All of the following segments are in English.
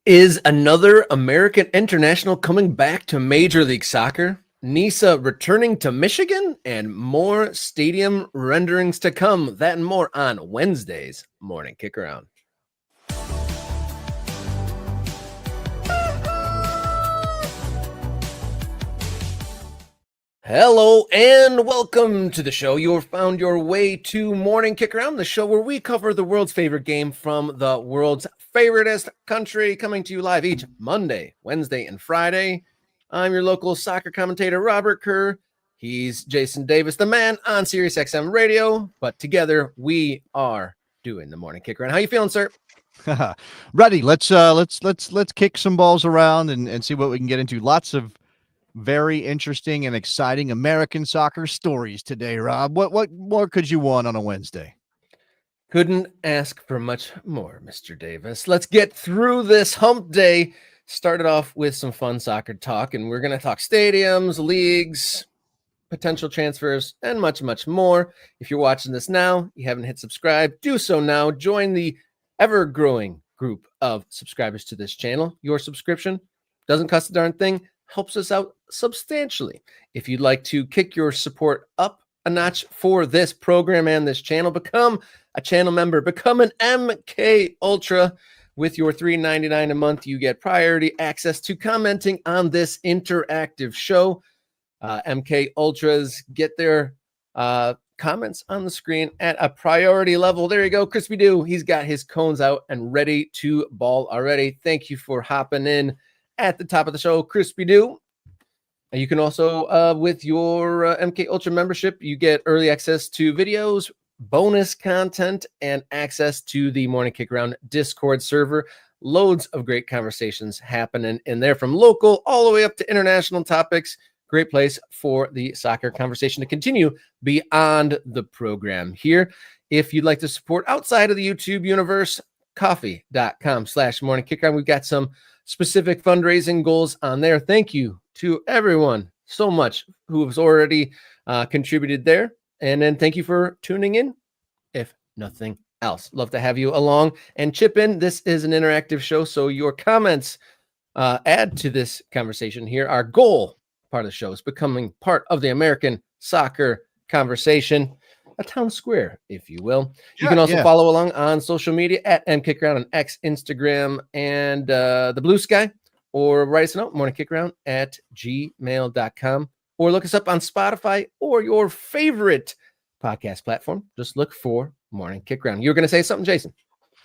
Is another American international coming back to Major League Soccer? NISA returning to Michigan, and more stadium renderings to come. That and more on Wednesday's Morning Kickaround. Hello and welcome to the show. You've found your way to Morning Kickaround, the show where we cover the world's favorite game from the world's favoriteest country, coming to you live each Monday, Wednesday, and Friday. I'm your local soccer commentator, Robert Kerr. He's Jason Davis, the man on SiriusXM radio, but together we are doing the Morning Kickaround. How you feeling, sir? Ready. Let's kick some balls around and see what we can get into. Lots of very interesting and exciting American soccer stories today, Rob. What more could you want on a Wednesday? Couldn't ask for much more, Mr. Davis. Let's get through this hump day. Started off with some fun soccer talk, and we're going to talk stadiums, leagues, potential transfers, and much, much more. If you're watching this now, you haven't hit subscribe, do so now. Join the ever-growing group of subscribers to this channel. Your subscription doesn't cost a darn thing, helps us out substantially. If you'd like to kick your support up a notch for this program and this channel, become a channel member, become an MK Ultra. With your $3.99 a month, you get priority access to commenting on this interactive show. MK Ultras get their comments on the screen at a priority level. There you go, Crispy Doo. He's got his cones out and ready to ball already. Thank you for hopping in at the top of the show, Crispy Doo. You can also, with your MK Ultra membership, you get early access to videos, bonus content, and access to the Morning Kickaround Discord server. Loads of great conversations happening in there, from local all the way up to international topics. Great place for the soccer conversation to continue beyond the program here. If you'd like to support outside of the YouTube universe, coffee.com/Morning Kickaround. We've got some specific fundraising goals on there. Thank you to everyone so much who has already contributed there. And then thank you for tuning in, if nothing else. Love to have you along and chip in. This is an interactive show, so your comments add to this conversation here. Our goal, part of the show, is becoming part of the American soccer conversation, a town square, if you will. You can also follow along on social media at MKickaround on X, Instagram, and the Blue Sky, or write us a note, morningkickaround@gmail.com. Or look us up on Spotify or your favorite podcast platform. Just look for Morning Kickaround. You were going to say something, Jason?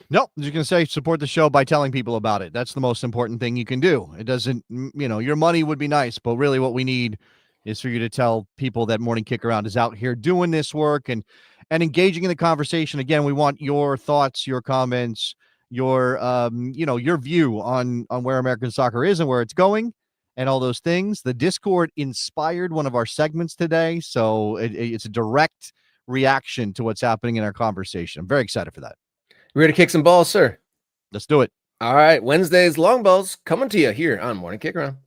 No, I was going to say support the show by telling people about it. That's the most important thing you can do. It doesn't, your money would be nice, but really what we need is for you to tell people that Morning Kickaround is out here doing this work and engaging in the conversation. Again, we want your thoughts, your comments, your your view on where American soccer is and where it's going, and all those things. The Discord inspired one of our segments today, so it's a direct reaction to what's happening in our conversation. I'm very excited for that. Ready to kick some balls, sir? Let's do it. All right, Wednesday's long balls coming to you here on Morning Kickaround.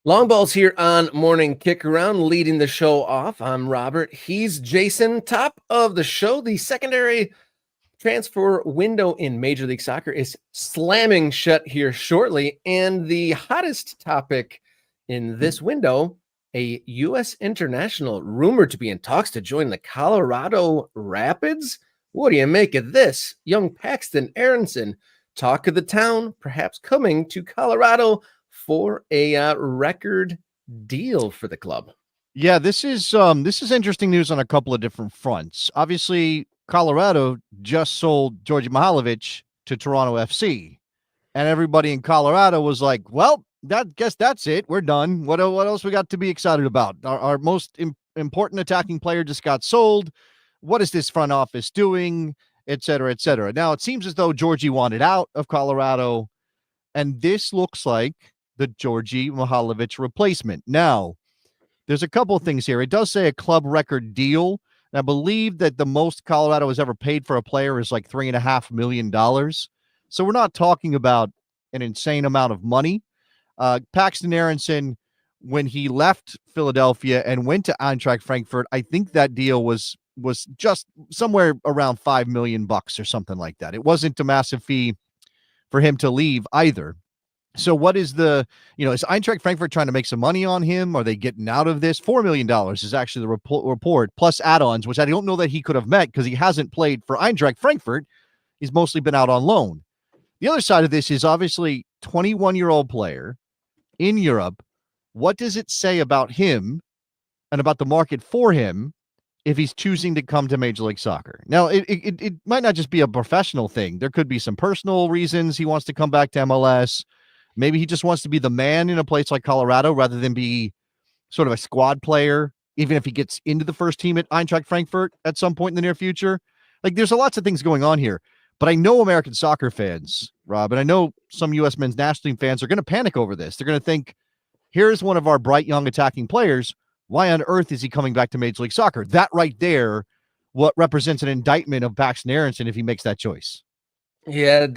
Long balls here on Morning Kickaround, leading the show off. I'm Robert. He's Jason. Top of the show, the secondary transfer window in Major League Soccer is slamming shut here shortly. And the hottest topic in this window, a U.S. international rumored to be in talks to join the Colorado Rapids. What do you make of this? Young Paxten Aaronson, talk of the town, perhaps coming to Colorado for a record deal for the club. Yeah, this is interesting news on a couple of different fronts. Obviously, Colorado just sold Georgi Mihailovic to Toronto FC, and everybody in Colorado was like, "Well, guess that's it. We're done. What else we got to be excited about? Our most important attacking player just got sold. What is this front office doing?" Et cetera, et cetera. Now it seems as though Georgi wanted out of Colorado, and this looks like the Georgi Mihailovic replacement. Now, there's a couple of things here. It does say a club record deal. I believe that the most Colorado has ever paid for a player is like $3.5 million. So we're not talking about an insane amount of money. Paxten Aaronson, when he left Philadelphia and went to Eintracht Frankfurt, I think that deal was just somewhere around $5 million or something like that. It wasn't a massive fee for him to leave either. So what is is Eintracht Frankfurt trying to make some money on him? Are they getting out of this? $4 million is actually the report, plus add-ons, which I don't know that he could have met because he hasn't played for Eintracht Frankfurt. He's mostly been out on loan. The other side of this is obviously 21-year-old player in Europe. What does it say about him and about the market for him if he's choosing to come to Major League Soccer? Now, it might not just be a professional thing. There could be some personal reasons he wants to come back to MLS. Maybe he just wants to be the man in a place like Colorado rather than be sort of a squad player, even if he gets into the first team at Eintracht Frankfurt at some point in the near future. Like, there's lots of things going on here. But I know American soccer fans, Rob, and I know some U.S. men's national team fans are going to panic over this. They're going to think, here's one of our bright young attacking players. Why on earth is he coming back to Major League Soccer? That right there, what represents an indictment of Paxten Aaronson if he makes that choice. Yeah,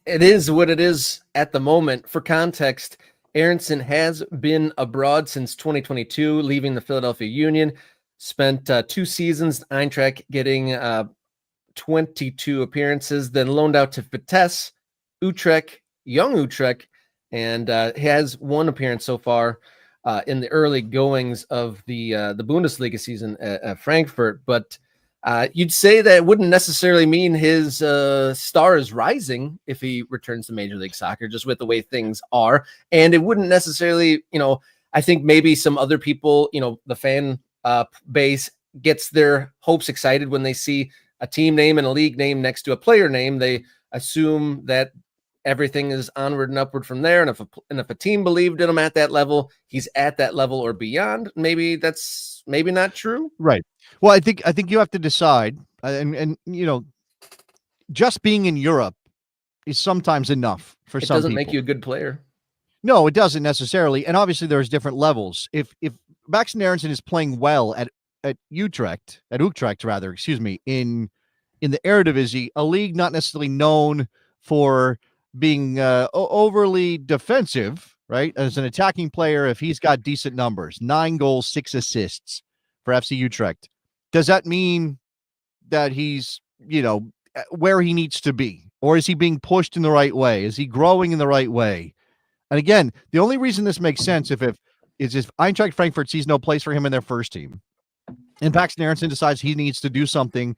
it is what it is at the moment. For context, Aaronson has been abroad since 2022, leaving the Philadelphia Union, spent 2 seasons Eintracht, getting 22 appearances, then loaned out to Vitesse, Utrecht, Young Utrecht, and he has 1 appearance so far in the early goings of the Bundesliga season at Frankfurt. But you'd say that it wouldn't necessarily mean his star is rising if he returns to Major League Soccer, just with the way things are. And it wouldn't necessarily, I think maybe some other people, the fan base gets their hopes excited when they see a team name and a league name next to a player name. They assume that everything is onward and upward from there. And if a team believed in him at that level, he's at that level or beyond. Maybe that's not true. Right. Well, I think you have to decide, and just being in Europe is sometimes enough for some people. It doesn't make you a good player. No, it doesn't necessarily. And obviously there's different levels. If Paxten Aaronson is playing well at Utrecht, in the Eredivisie, a league not necessarily known for being overly defensive, right? As an attacking player, if he's got decent numbers, 9 goals, 6 assists for FC Utrecht, does that mean that he's, where he needs to be? Or is he being pushed in the right way? Is he growing in the right way? And again, the only reason this makes sense if Eintracht Frankfurt sees no place for him in their first team, and Paxten Aaronson decides he needs to do something,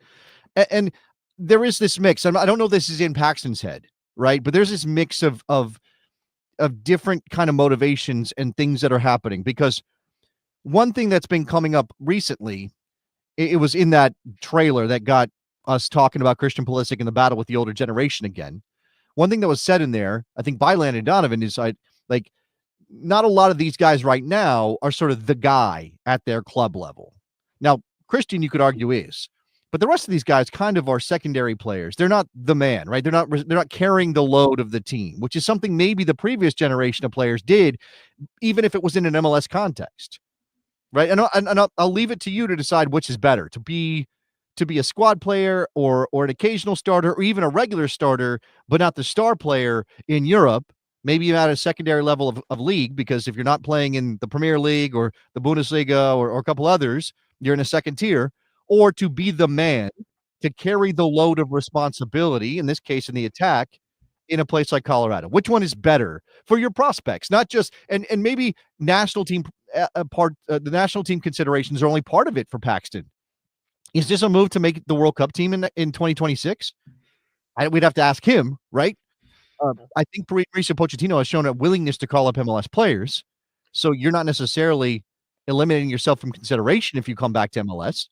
and there is this mix. I don't know if this is in Paxton's head, right? But there's this mix of different kind of motivations and things that are happening. Because one thing that's been coming up recently, it was in that trailer that got us talking about Christian Pulisic in the battle with the older generation again. One thing that was said in there, I think by Landon Donovan, is like not a lot of these guys right now are sort of the guy at their club level. Now, Christian, you could argue is, but the rest of these guys kind of are secondary players. They're not the man, right? They're not carrying the load of the team, which is something maybe the previous generation of players did, even if it was in an MLS context, right? And I'll leave it to you to decide which is better, to be a squad player or an occasional starter or even a regular starter, but not the star player in Europe. Maybe you're at a secondary level of league, because if you're not playing in the Premier League or the Bundesliga or a couple others, you're in a second tier. Or to be the man, to carry the load of responsibility, in this case in the attack, in a place like Colorado. Which one is better for your prospects? Not just, and maybe national team the national team considerations are only part of it for Paxton. Is this a move to make the World Cup team in 2026? We'd have to ask him, right? I think Mauricio Pochettino has shown a willingness to call up MLS players. So you're not necessarily eliminating yourself from consideration if you come back to MLS.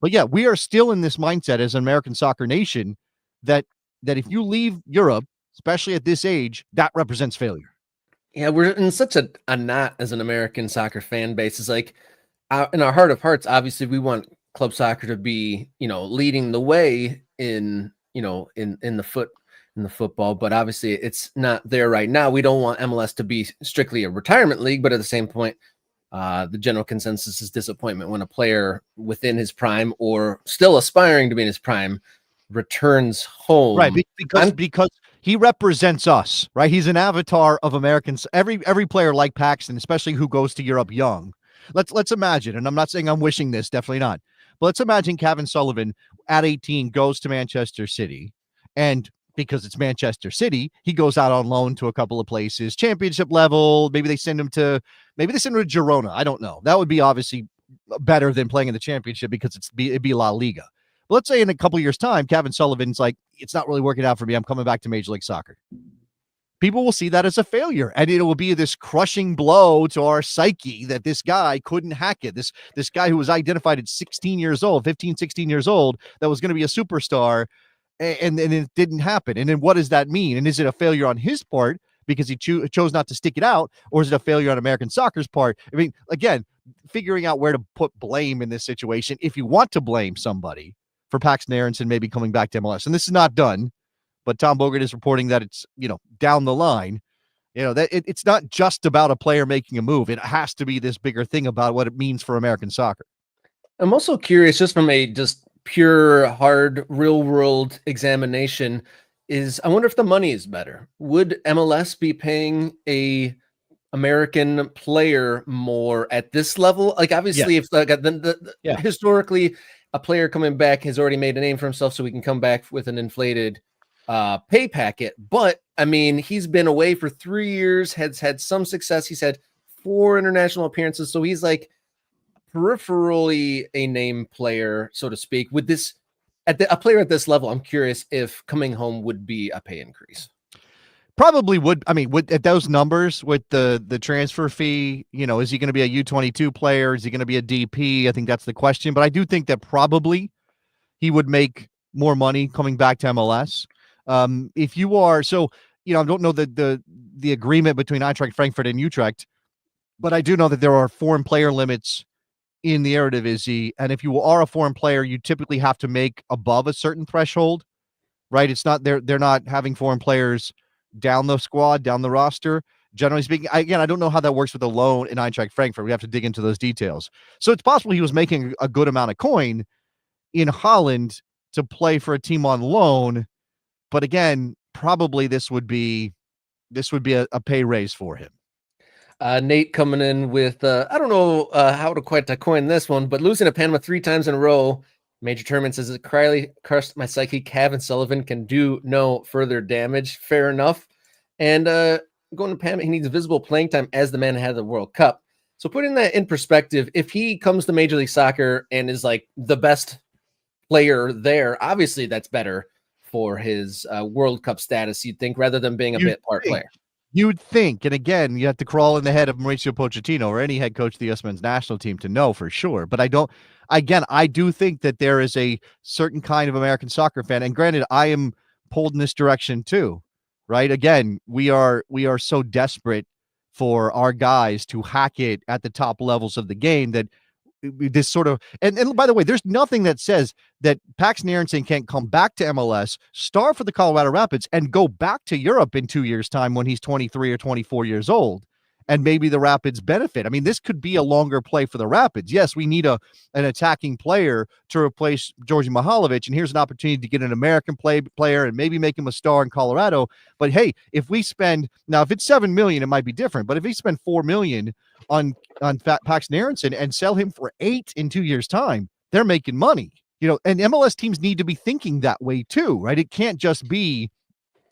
But yeah, we are still in this mindset as an American soccer nation that if you leave Europe, especially at this age, that represents failure. Yeah, we're in such a knot as an American soccer fan base. It's like in our heart of hearts, obviously we want club soccer to be, leading the way in the football, but obviously it's not there right now. We don't want MLS to be strictly a retirement league, but at the same point, the general consensus is disappointment when a player within his prime or still aspiring to be in his prime returns home. Right, because he represents us, right? He's an avatar of Americans. Every player like Paxten, especially who goes to Europe young. Let's imagine, and I'm not saying I'm wishing this, definitely not. But let's imagine Kevin Sullivan at 18 goes to Manchester City, and because it's Manchester City, he goes out on loan to a couple of places, championship level. Maybe they send him to Girona. I don't know. That would be obviously better than playing in the championship because it'd be La Liga. But let's say in a couple of years' time, Kevin Sullivan's like, it's not really working out for me. I'm coming back to Major League Soccer. People will see that as a failure, and it will be this crushing blow to our psyche that this guy couldn't hack it. This guy who was identified at 16 years old, 15, 16 years old, that was going to be a superstar, and it didn't happen. And then what does that mean? And is it a failure on his part because he chose not to stick it out, or is it a failure on American soccer's part? I mean, again, figuring out where to put blame in this situation, if you want to blame somebody for Paxten Aaronson maybe coming back to MLS. And this is not done, but Tom Bogert is reporting that it's, down the line, that it's not just about a player making a move. It has to be this bigger thing about what it means for American soccer. I'm also curious, just from a just pure, hard, real world examination, I wonder if the money is better. Would MLS be paying a American player more at this level? Like, obviously, if historically a player coming back has already made a name for himself, so we can come back with an inflated pay packet. But I mean, he's been away for 3 years, has had some success. He's had 4 international appearances, so he's like peripherally a name player, so to speak. With this, a player at this level, I'm curious if coming home would be a pay increase. Probably would. I mean, at those numbers with the transfer fee, is he going to be a U22 player? Is he going to be a DP? I think that's the question. But I do think that probably he would make more money coming back to MLS. If you are, I don't know the agreement between Eintracht Frankfurt and Utrecht, but I do know that there are foreign player limits in the Eredivisie, and if you are a foreign player, you typically have to make above a certain threshold, right? It's not they're not having foreign players down the squad, down the roster. Generally speaking, I don't know how that works with a loan in Eintracht Frankfurt. We have to dig into those details. So it's possible he was making a good amount of coin in Holland to play for a team on loan. But again, probably this would be a pay raise for him. Nate coming in with, I don't know how to quite coin this one, but losing to Panama 3 times in a row. Major Tournament says, Crowley crushed my psyche. Kevin Sullivan can do no further damage. Fair enough. And going to Panama, he needs visible playing time as the man ahead of the World Cup. So putting that in perspective, if he comes to Major League Soccer and is like the best player there, obviously that's better for his World Cup status, you'd think, rather than being a bit part player. You'd think, and again, you have to crawl in the head of Mauricio Pochettino or any head coach of the U.S. men's national team to know for sure. But I do think that there is a certain kind of American soccer fan, and granted, I am pulled in this direction too, right? Again, we are so desperate for our guys to hack it at the top levels of the game that this sort of, and by the way, there's nothing that says that Paxten Aaronson can't come back to MLS, star for the Colorado Rapids, and go back to Europe in 2 years' time when he's 23 or 24 years old, and maybe the Rapids benefit. I mean, this could be a longer play for the Rapids. Yes, we need an attacking player to replace Georgi Mihalovic, and here's an opportunity to get an American player and maybe make him a star in Colorado. But hey, if it's $7 million, it might be different. But if we spend $4 million on Paxten Aaronson and sell him for $8 million in 2 years' time, they're making money. And MLS teams need to be thinking that way too, right? It can't just be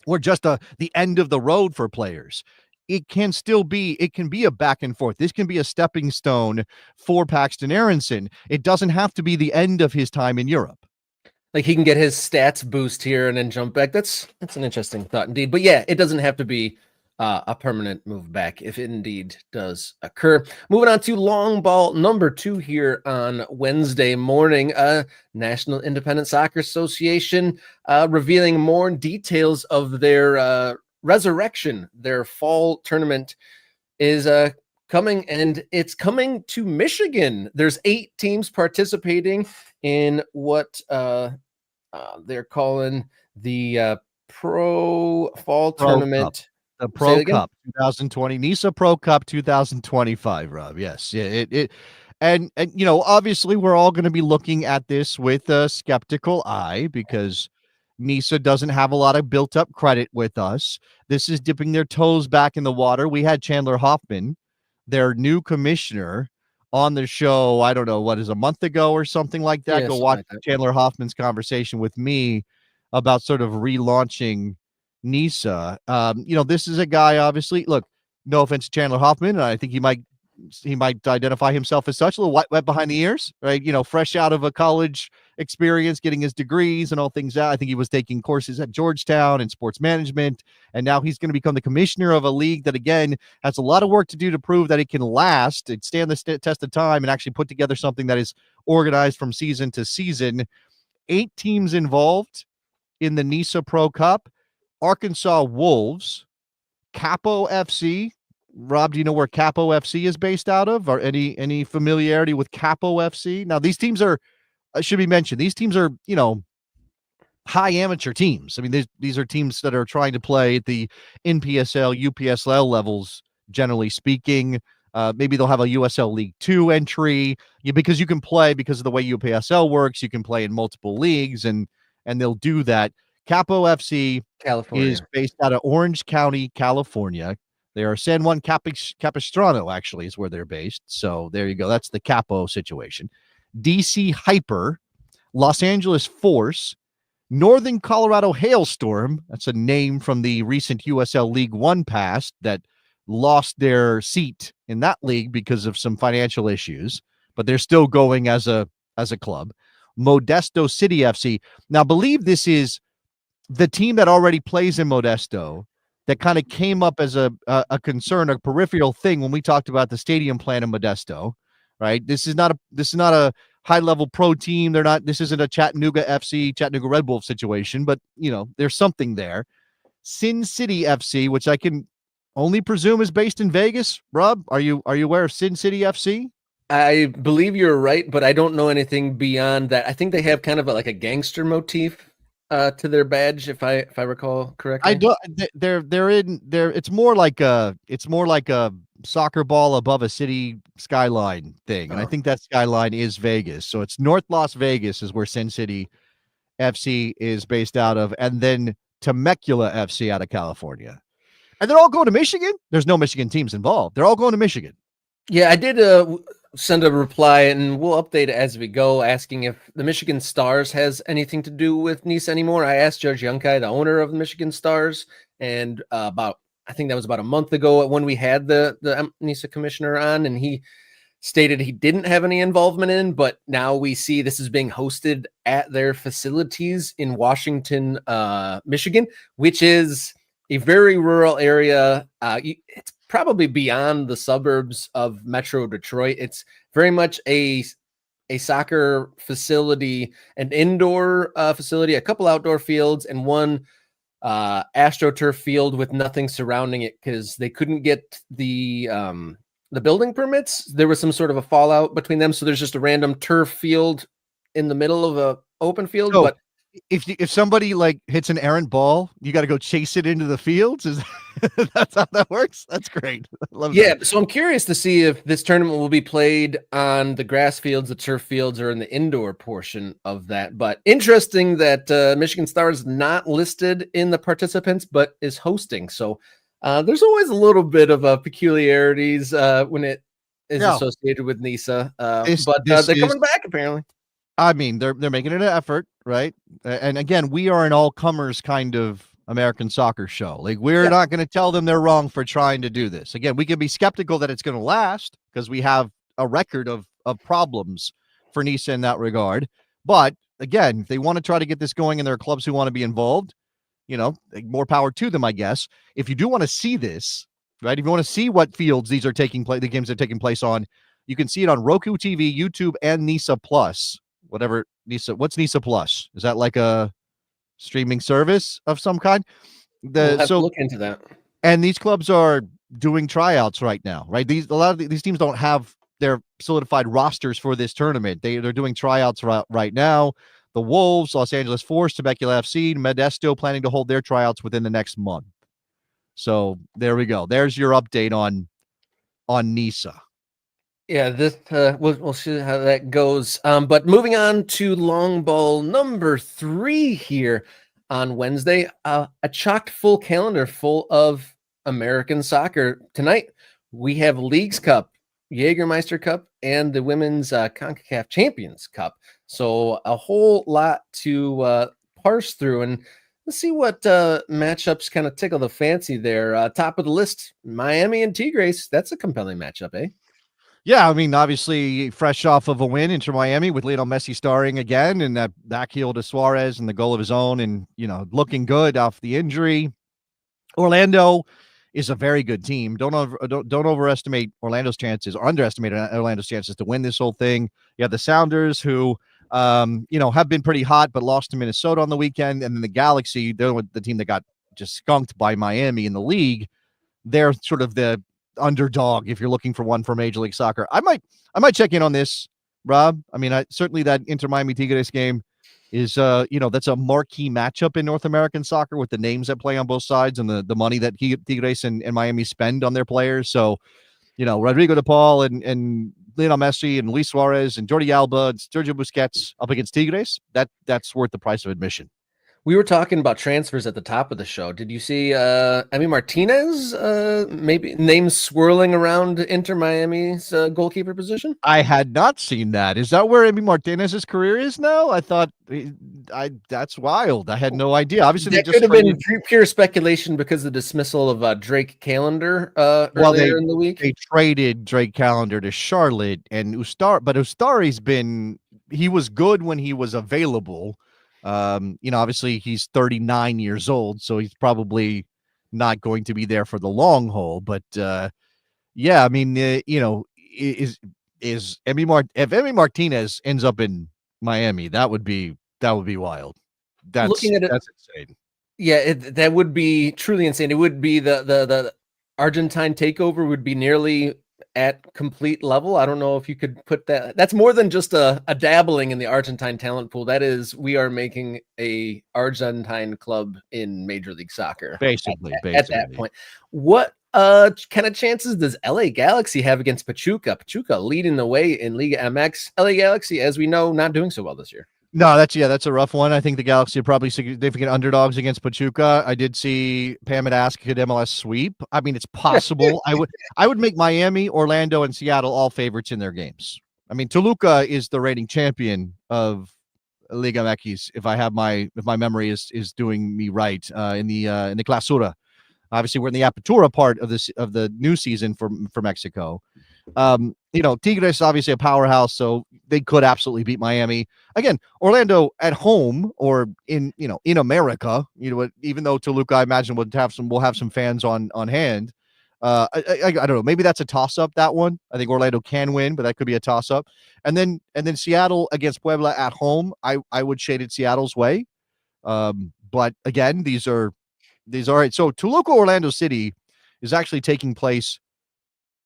we're just the end of the road for players. It can be a back and forth. This can be a stepping stone for Paxten Aaronson. It doesn't have to be the end of his time in Europe. Like, he can get his stats boost here and then jump back. That's an interesting thought indeed. But yeah, it doesn't have to be a permanent move back if it indeed does occur. Moving on to long ball number 2 here on Wednesday morning. National Independent Soccer Association revealing more details of their resurrection. Their fall tournament is coming, and it's coming to Michigan. There's 8 teams participating in what they're calling the Pro Fall Tournament. The Say it Pro again. Cup 2020, NISA Pro Cup 2025, Rob. Yes. Yeah, and obviously we're all going to be looking at this with a skeptical eye because NISA doesn't have a lot of built up credit with us. This is dipping their toes back in the water. We had Chandler Hoffman, their new commissioner, on the show, I don't know, what is a month ago or something like that. Yeah, Go something watch like that. Chandler Hoffman's conversation with me about sort of relaunching NISA. This is a guy, obviously, look, no offense to Chandler Hoffman, and I think he might identify himself as such, a little wet behind the ears, right? Fresh out of a college experience, getting his degrees and all things that. I think he was taking courses at Georgetown in sports management, and now he's going to become the commissioner of a league that, again, has a lot of work to do to prove that it can last and stand the test of time and actually put together something that is organized from season to season. 8 teams involved in the NISA Pro Cup: Arkansas Wolves, Capo FC. Rob, do you know where Capo FC is based out of, or any familiarity with Capo FC? Now, these teams are, should be mentioned, these teams are, high amateur teams. I mean, these are teams that are trying to play at the NPSL, UPSL levels, generally speaking. Maybe they'll have a USL League 2 entry, because you can play, because of the way UPSL works, you can play in multiple leagues, and they'll do that. Capo FC California. is based out of Orange County, California. They are San Juan Capistrano, actually, is where they're based. So there you go. That's the Capo situation. DC Hyper, Los Angeles Force, Northern Colorado Hailstorm. That's a name from the recent USL League 1 past that lost their seat in that league because of some financial issues, but they're still going as a club. Modesto City FC. Now, I believe this is the team that already plays in Modesto that kind of came up as a concern, a peripheral thing when we talked about the stadium plan in Modesto, right? This is not a high level pro team. This isn't a Chattanooga FC, Chattanooga Red Wolf situation, but there's something there. Sin City FC, which I can only presume is based in Vegas. Rob, are you aware of Sin City FC? I believe you're right, but I don't know anything beyond that. I think they have kind of like a gangster motif to their badge, if I recall correctly. I don't. They're in there. It's more like a soccer ball above a city skyline thing, and I think that skyline is Vegas. So it's North Las Vegas is where Sin City FC is based out of, and then Temecula FC out of California. And they're all going to Michigan. There's no Michigan teams involved. They're all going to Michigan. Yeah, I did send a reply, and we'll update it as we go, asking if the Michigan Stars has anything to do with NISA anymore. I asked Judge Youngkai, the owner of the Michigan Stars, and I think that was about a month ago when we had the NISA commissioner on, and he stated he didn't have any involvement in, but now we see this is being hosted at their facilities in Washington, Michigan, which is a very rural area. It's probably beyond the suburbs of Metro Detroit. It's very much a soccer facility, an indoor facility, a couple outdoor fields, and one AstroTurf field with nothing surrounding it because they couldn't get the building permits. There was some sort of a fallout between them, so there's just a random turf field in the middle of a open field. So, but if somebody like hits an errant ball, you got to go chase it into the fields. That's how that works? That's great. I love that. So I'm curious to see if this tournament will be played on the grass fields, the turf fields, or in the indoor portion of that. But interesting that Michigan Stars not listed in the participants, but is hosting. So there's always a little bit of peculiarities when it is associated with NISA. But they're coming back apparently. I mean, they're making an effort, right? And again, we are an all-comers kind of American soccer show. Like, we're not going to tell them they're wrong for trying to do this. Again, we can be skeptical that it's going to last because we have a record of problems for NISA in that regard. But again, if they want to try to get this going and there are clubs who want to be involved, more power to them, I guess. If you do want to see this, right? If you want to see what fields these are taking place, the games are taking place on, you can see it on Roku TV, YouTube, and NISA Plus. Whatever NISA, what's NISA Plus? Is that like a streaming service of some kind? We'll have to look into that. And these clubs are doing tryouts right now, right? A lot of these teams don't have their solidified rosters for this tournament. They're doing tryouts right now. The Wolves, Los Angeles Force, Temecula FC, Modesto planning to hold their tryouts within the next month. So there we go. There's your update on NISA. Yeah, this we'll see how that goes. But moving on to long ball number 3 here on Wednesday, a chocked full calendar full of American soccer. Tonight we have Leagues Cup, Jägermeister Cup, and the Women's CONCACAF Champions Cup. So a whole lot to parse through, and let's see what matchups kind of tickle the fancy there. Top of the list, Miami and Tigres. That's a compelling matchup, eh? Yeah, I mean, obviously, fresh off of a win into Miami with Lionel Messi starring again, and that back heel to Suarez and the goal of his own, and looking good off the injury. Orlando is a very good team. Don't overestimate Orlando's chances, or underestimate Orlando's chances to win this whole thing. You have the Sounders, who have been pretty hot, but lost to Minnesota on the weekend, and then the Galaxy, they're the team that got just skunked by Miami in the league. They're sort of the underdog if you're looking for one for Major League Soccer. I might check in on this, Rob. I mean, certainly that Inter Miami Tigres game is that's a marquee matchup in North American soccer with the names that play on both sides and the money that Tigres and Miami spend on their players. So, Rodrigo de Paul and Lionel Messi and Luis Suarez and Jordi Alba and Sergio Busquets up against Tigres, that's worth the price of admission. We were talking about transfers at the top of the show. Did you see Emi Martinez, maybe names swirling around Inter Miami's goalkeeper position? I had not seen that. Is that where Emi Martinez's career is now? I thought that's wild. I had no idea. Obviously, that could have been pure speculation because of the dismissal of Drake Callender earlier in the week. They traded Drake Callender to Charlotte, and Ustari's he was good when he was available. Obviously he's 39 years old, so he's probably not going to be there for the long haul. But yeah, I mean, if Emi Martinez ends up in Miami, that would be wild. That's insane. Yeah, that would be truly insane. It would be the Argentine takeover would be nearly at complete level. I don't know if you could put that. That's more than just a dabbling in the Argentine talent pool. That is, we are making a Argentine club in Major League Soccer. Basically. At that point. What kind of chances does LA Galaxy have against Pachuca? Pachuca leading the way in Liga MX. LA Galaxy, as we know, not doing so well this year. No, that's a rough one. I think the Galaxy are probably significant underdogs against Pachuca. I did see Pam and ask, could MLS sweep? I mean, it's possible. I would make Miami, Orlando, and Seattle all favorites in their games. I mean, Toluca is the reigning champion of Liga MX. If my memory is doing me right, in the Clausura. Obviously, we're in the Apertura part of the new season for Mexico. Tigres obviously a powerhouse, so they could absolutely beat Miami. Again, Orlando at home or in America, even though Toluca, I imagine, will have some fans on hand. I don't know. Maybe that's a toss up, that one. I think Orlando can win, but that could be a toss up. And then Seattle against Puebla at home. I would shade it Seattle's way. But again, these are right. So Toluca Orlando City is actually taking place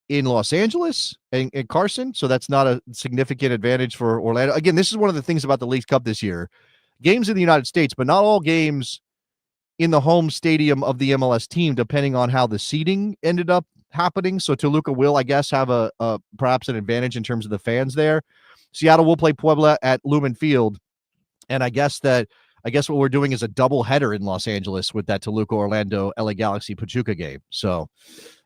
in Los Angeles and Carson, so that's not a significant advantage for Orlando. Again, this is one of the things about the Leagues Cup this year. Games in the United States, but not all games in the home stadium of the MLS team, depending on how the seating ended up happening. So Toluca will, I guess, have a perhaps an advantage in terms of the fans there. Seattle will play Puebla at Lumen Field, and I guess what we're doing is a double header in Los Angeles with that Toluca Orlando LA Galaxy Pachuca game. So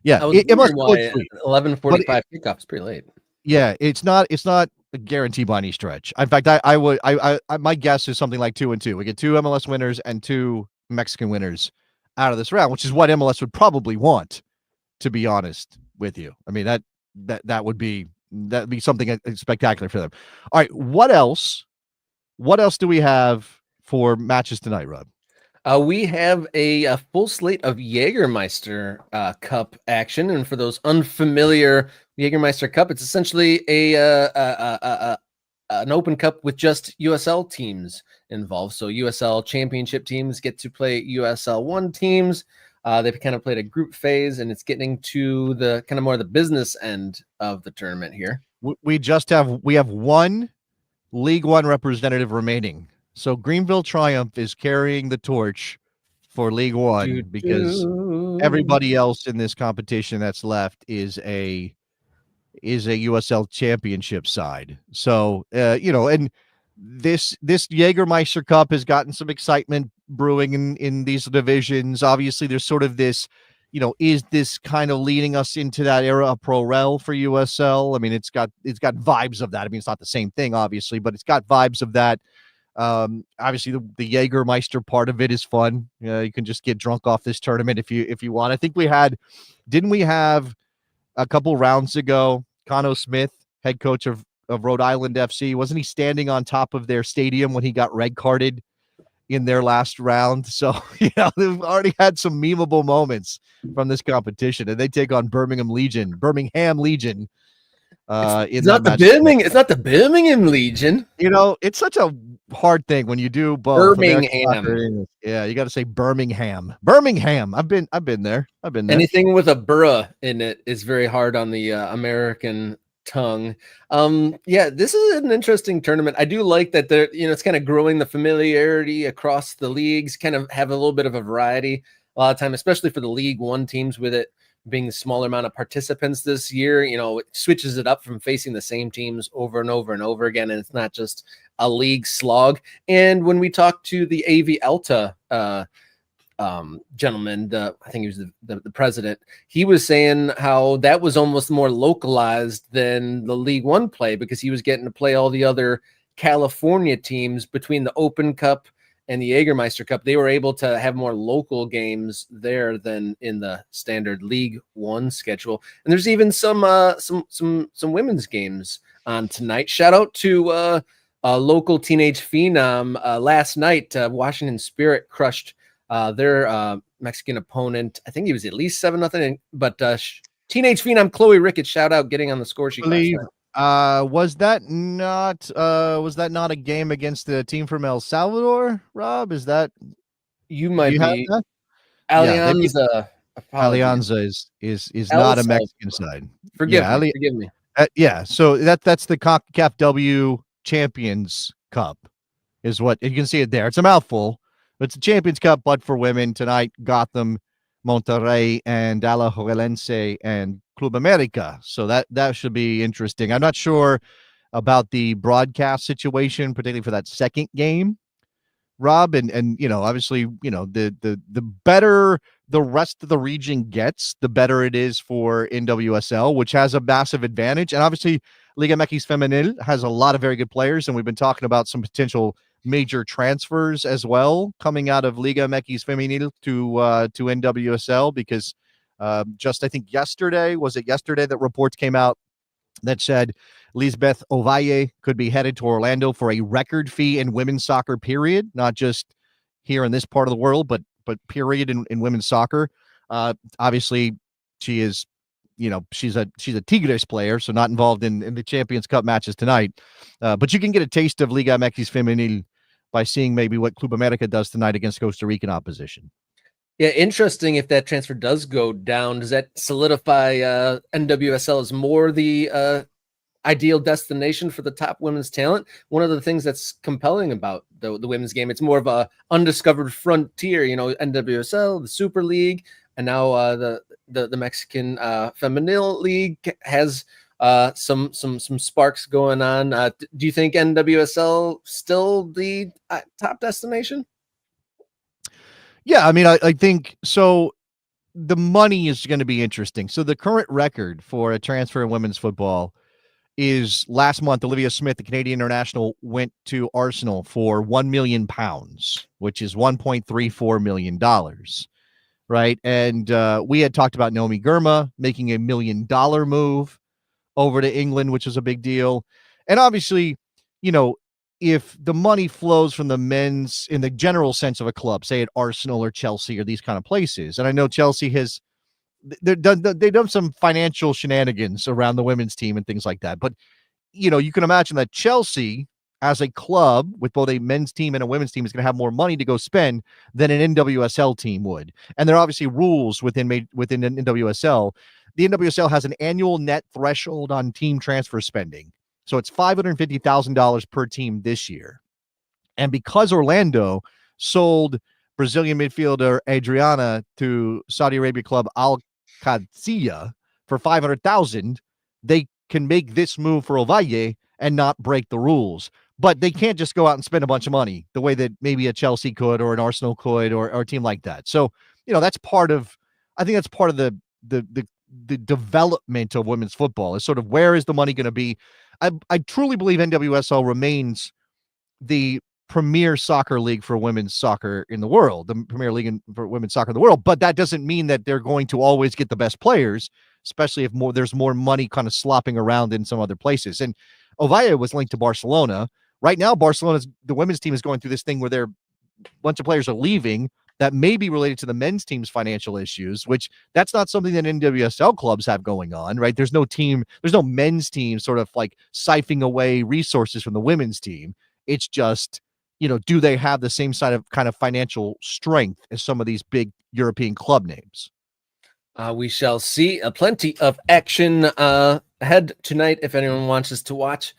yeah, it must 11:45 kickoff is pretty late. Yeah, it's not a guarantee by any stretch. In fact, my guess is something like 2-2. We get 2 MLS winners and 2 Mexican winners out of this round, which is what MLS would probably want, to be honest with you. I mean, that would be something spectacular for them. All right, what else do we have for matches tonight, Rob? We have a full slate of Jägermeister Cup action, and for those unfamiliar, Jägermeister Cup, it's essentially an open cup with just USL teams involved. So USL championship teams get to play USL 1 teams. They've kind of played a group phase, and it's getting to the kind of more the business end of the tournament here. We have one League One representative remaining. So Greenville Triumph is carrying the torch for League One because everybody else in this competition that's left is a USL championship side. So, and this Jägermeister Cup has gotten some excitement brewing in these divisions. Obviously, there's sort of this, is this kind of leading us into that era of Pro Rel for USL? I mean, it's got vibes of that. I mean, it's not the same thing, obviously, but it's got vibes of that. Obviously, the Jägermeister part of it is fun. You can just get drunk off this tournament if you want. I think didn't we have a couple rounds ago, Cano Smith, head coach of Rhode Island FC, wasn't he standing on top of their stadium when he got red carded in their last round? So, they've already had some memeable moments from this competition, and they take on Birmingham Legion. It's not the Birmingham Legion. It's such a hard thing when you do both. Birmingham. Yeah, you got to say Birmingham. I've been there. Anything with a borough in it is very hard on the American tongue. This is an interesting tournament. I do like that it's kind of growing the familiarity across the leagues, kind of have a little bit of a variety a lot of time, especially for the League One teams, with it being the smaller amount of participants this year. It switches it up from facing the same teams over and over and over again, and it's not just a league slog. And when we talked to the AV Alta gentleman, I think he was the president, he was saying how that was almost more localized than the League One play, because he was getting to play all the other California teams between the Open Cup and the Jägermeister Cup. They were able to have more local games there than in the standard League One schedule. And there's even some women's games on tonight. Shout out to local Teenage Phenom. Last night, Washington Spirit crushed their Mexican opponent. I think he was at least 7-0. But Teenage Phenom Chloe Ricketts, shout out, getting on the score sheet. Was that not a game against the team from El Salvador, Rob? Is that you might be Alianza? Alianza is not a Mexican side. Forgive me. So that's the CONCACAF W Champions Cup is what you can see it there. It's a mouthful, but it's a Champions Cup, but for women tonight. Gotham, Monterrey, and Alajuelense and Club America. So that should be interesting. I'm not sure about the broadcast situation, particularly for that second game, Rob. And obviously, the better the rest of the region gets, the better it is for NWSL, which has a massive advantage. And obviously, Liga MX Femenil has a lot of very good players, and we've been talking about some potential major transfers as well coming out of Liga MX Femenil to NWSL, because just I think yesterday that reports came out that said Lisbeth Ovalle could be headed to Orlando for a record fee in women's soccer, period, not just here in this part of the world, but period in women's soccer. Obviously she is, she's a Tigres player, so not involved in the Champions Cup matches tonight. But you can get a taste of Liga MX Femenil by seeing maybe what Club America does tonight against Costa Rican opposition. Yeah, interesting. If that transfer does go down, does that solidify NWSL as more the ideal destination for the top women's talent? One of the things that's compelling about the women's game, it's more of a undiscovered frontier. NWSL, the Super League, and now the Mexican Femenil League has some sparks going on. Do you think NWSL still the top destination? Yeah, I mean, I think so. The money is going to be interesting. So the current record for a transfer in women's football is last month, Olivia Smith, the Canadian international, went to Arsenal for £1 million, which is $1.34 million. Right. And we had talked about Naomi Girma making $1 million move over to England, which is a big deal. And obviously, if the money flows from the men's in the general sense of a club, say at Arsenal or Chelsea or these kind of places, and I know Chelsea they've done some financial shenanigans around the women's team and things like that. But, you can imagine that Chelsea as a club with both a men's team and a women's team is going to have more money to go spend than an NWSL team would. And there are obviously rules within NWSL. The NWSL has an annual net threshold on team transfer spending. So it's $550,000 per team this year. And because Orlando sold Brazilian midfielder Adriana to Saudi Arabia club Al Qadsiya for $500,000, they can make this move for Ovalle and not break the rules. But they can't just go out and spend a bunch of money the way that maybe a Chelsea could or an Arsenal could or a team like that. So, that's part of, I think that's part of the development of women's football is sort of where is the money going to be. I truly believe NWSL remains the premier soccer league for women's soccer in the world, the premier league for women's soccer in the world. But that doesn't mean that they're going to always get the best players, especially if there's more money kind of slopping around in some other places. And Ovalle was linked to Barcelona. Right now, the women's team is going through this thing where a bunch of players are leaving that may be related to the men's team's financial issues, which that's not something that NWSL clubs have going on, right? There's no men's team sort of like siphoning away resources from the women's team. It's just, do they have the same kind of financial strength as some of these big European club names? We shall see. Plenty of action ahead tonight if anyone wants us to watch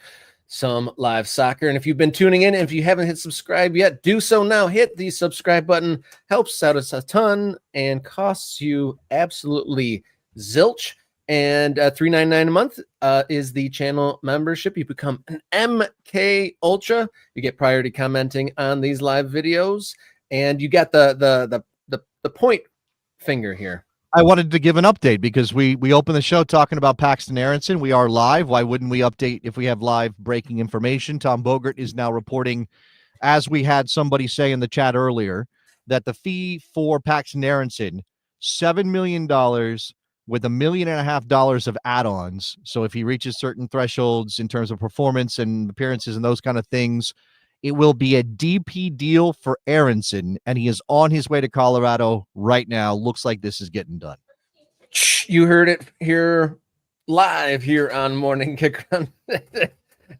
some live soccer. And if you've been tuning in, and if you haven't hit subscribe yet, do so now. Hit the subscribe button. Helps out us a ton and costs you absolutely zilch. And $3.99 a month is the channel membership. You become an MK Ultra. You get priority commenting on these live videos, and you got the point finger here. I wanted to give an update because we opened the show talking about Paxten Aaronson. We are live. Why wouldn't we update if we have live breaking information? Tom Bogert is now reporting, as we had somebody say in the chat earlier, that the fee for Paxten Aaronson, $7 million with $1.5 million of add-ons. So if he reaches certain thresholds in terms of performance and appearances and those kind of things, it will be a DP deal for Aaronson, and he is on his way to Colorado right now. Looks like this is getting done. You heard it here live here on Morning Kickaround.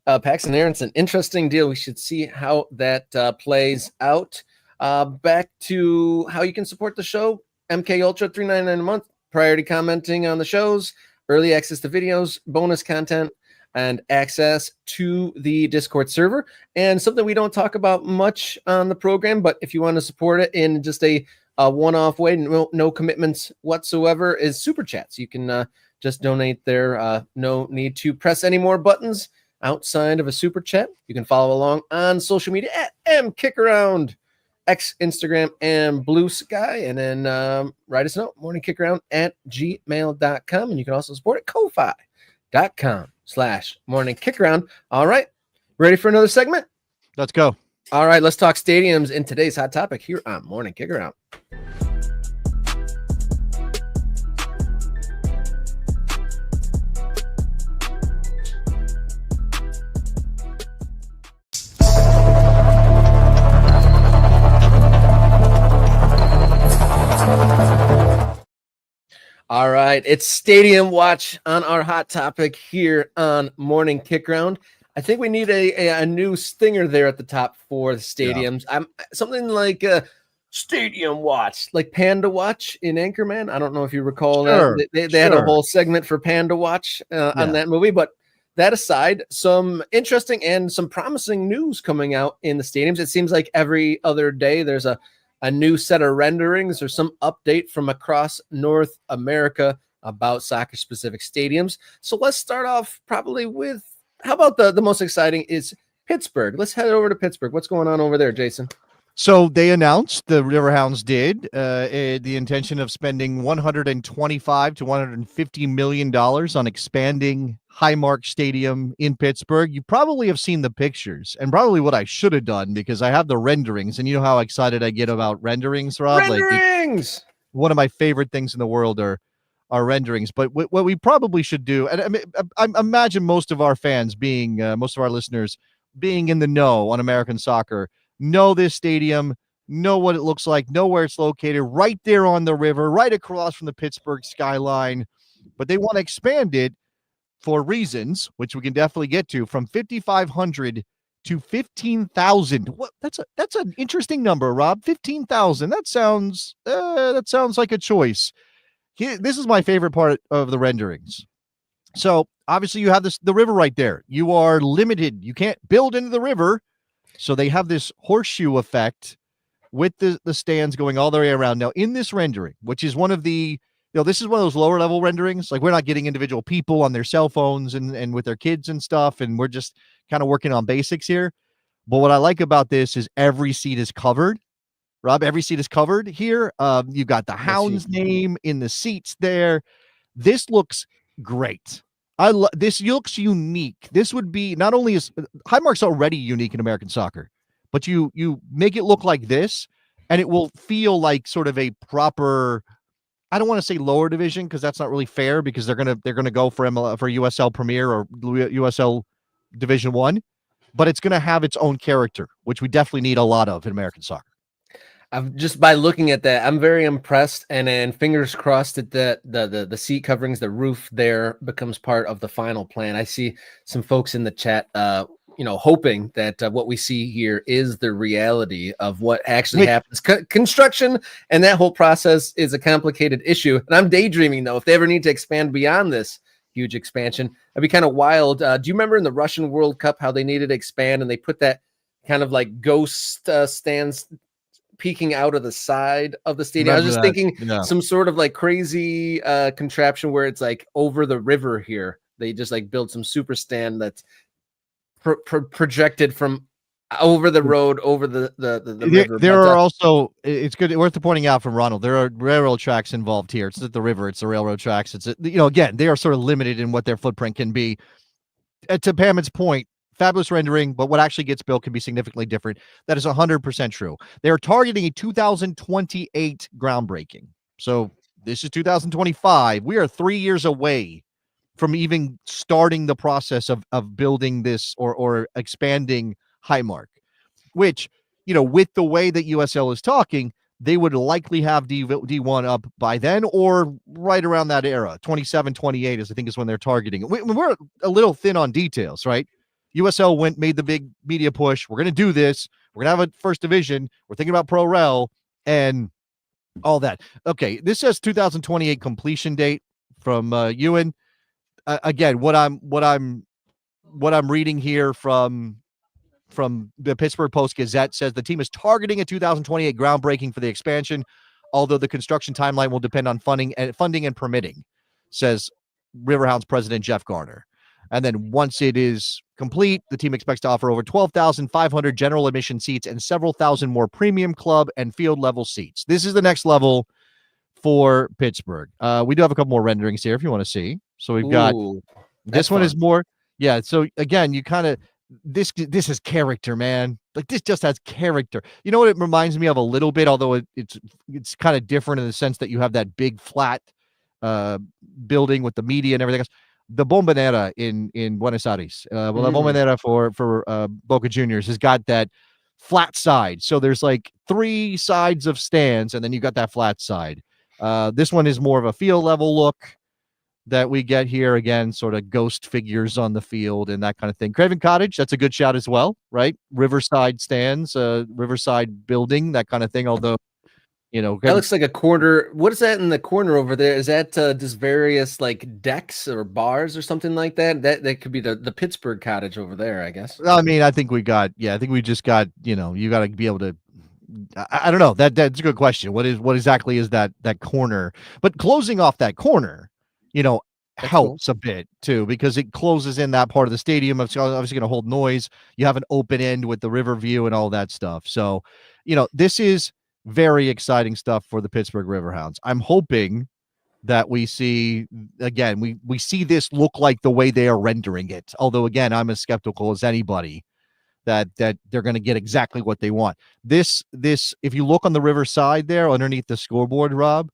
Paxten Aaronson, interesting deal. We should see how that plays out. Back to how you can support the show. MK Ultra, $3.99 a month. Priority commenting on the shows, early access to videos, bonus content, and access to the Discord server. And something we don't talk about much on the program, but if you want to support it in just a one-off way, no commitments whatsoever, is Super Chats. You can just donate there. No need to press any more buttons outside of a Super Chat. You can follow along on social media at mkickaround, X, Instagram, and Blue Sky. And then write us a note, morningkickaround@gmail.com. And you can also support it, ko-fi.com/morningkickaround. All right. Ready for another segment? Let's go. All right. Let's talk stadiums in today's hot topic here on Morning Kickaround. All right, it's Stadium Watch on our hot topic here on Morning Kickaround. I think we need a new stinger there at the top for the stadiums. Yeah. Something like Stadium Watch, like Panda Watch in Anchorman. I don't know if you recall that. They had a whole segment for Panda Watch on that movie. But that aside, some interesting and some promising news coming out in the stadiums. It seems like every other day there's a new set of renderings or some update from across North America about soccer-specific stadiums. So let's start off probably with, how about the most exciting is Pittsburgh. Let's head over to Pittsburgh. What's going on over there, Jason? So they announced, the Riverhounds did, the intention of spending $125 to $150 million on expanding Highmark Stadium in Pittsburgh. You probably have seen the pictures, and probably what I should have done, because I have the renderings, and you know how excited I get about renderings, Rob? Renderings! Like, one of my favorite things in the world are renderings. But what we probably should do, and I imagine most of our fans being, most of our listeners being in the know on American soccer, know this stadium, know what it looks like, know where it's located, right there on the river, right across from the Pittsburgh skyline. But they want to expand it for reasons, which we can definitely get to, from 5,500 to 15,000. What? That's an interesting number, Rob. 15,000. That sounds like a choice. This is my favorite part of the renderings. So obviously you have the river right there. You are limited. You can't build into the river. So they have this horseshoe effect with the stands going all the way around. Now, in this rendering, which is one of the, this is one of those lower level renderings. Like, we're not getting individual people on their cell phones and with their kids and stuff, and we're just kind of working on basics here. But what I like about this is every seat is covered. Rob, every seat is covered here. You've got the Hound's name in the seats there. This looks great. This looks unique. This would be, not only is Highmark's already unique in American soccer, but you make it look like this, and it will feel like sort of a proper, I don't want to say lower division, because that's not really fair, because they're gonna go for USL Premier or USL Division 1, but it's gonna have its own character, which we definitely need a lot of in American soccer. Just by looking at that, I'm very impressed, and then fingers crossed that the seat coverings, the roof there becomes part of the final plan. I see some folks in the chat, hoping that what we see here is the reality of what actually happens. Construction and that whole process is a complicated issue, and I'm daydreaming though. If they ever need to expand beyond this huge expansion, it'd be kind of wild. Do you remember in the Russian World Cup how they needed to expand and they put that kind of like ghost stands peeking out of the side of the stadium? I was just thinking some sort of like crazy contraption where it's like over the river here. They just like built some super stand that's projected from over the road, over the river. There are also, it's good, worth pointing out from Ronald, there are railroad tracks involved here. It's at the river, it's the railroad tracks. It's, again, they are sort of limited in what their footprint can be. To Pam's point, fabulous rendering, but what actually gets built can be significantly different. That is 100% true. They are targeting a 2028 groundbreaking. So this is 2025. We are 3 years away from even starting the process of building this or expanding Highmark, which, with the way that USL is talking, they would likely have D1 up by then, or right around that era. 27, 28 I think is when they're targeting. We're a little thin on details, right? USL made the big media push. We're going to do this. We're going to have a first division. We're thinking about Pro Rel and all that. Okay, this says 2028 completion date from Ewan. Again, what I'm reading here from the Pittsburgh Post-Gazette says the team is targeting a 2028 groundbreaking for the expansion, although the construction timeline will depend on funding and permitting, says Riverhounds president Jeff Garner. And then once it is complete, the team expects to offer over 12,500 general admission seats and several thousand more premium club and field level seats. This is the next level for Pittsburgh. We do have a couple more renderings here if you want to see. So we've got this one is more. Yeah. So again, you kind of, this is character, man. Like, this just has character. You know what it reminds me of a little bit, although it's kind of different in the sense that you have that big flat building with the media and everything else. The Bombonera in Buenos Aires, La Bombonera for Boca Juniors has got that flat side. So there's like 3 sides of stands, and then you got that flat side. This one is more of a field level look that we get here. Again, sort of ghost figures on the field and that kind of thing. Craven Cottage, that's a good shout as well, right? Riverside stands, Riverside building, that kind of thing. Although, that looks like a corner. What is that in the corner over there? Is that just various like decks or bars or something like that? That could be the Pittsburgh Cottage over there, I guess. I mean, I think we just got, you got to be able to, I don't know. That's a good question. What exactly is that corner? But closing off that corner, helps a bit too, because it closes in that part of the stadium. It's obviously going to hold noise. You have an open end with the river view and all that stuff. So, this is very exciting stuff for the Pittsburgh Riverhounds. I'm hoping that we see, again, we see this look like the way they are rendering it. Although, again, I'm as skeptical as anybody that they're going to get exactly what they want. This, if you look on the riverside there underneath the scoreboard, Rob,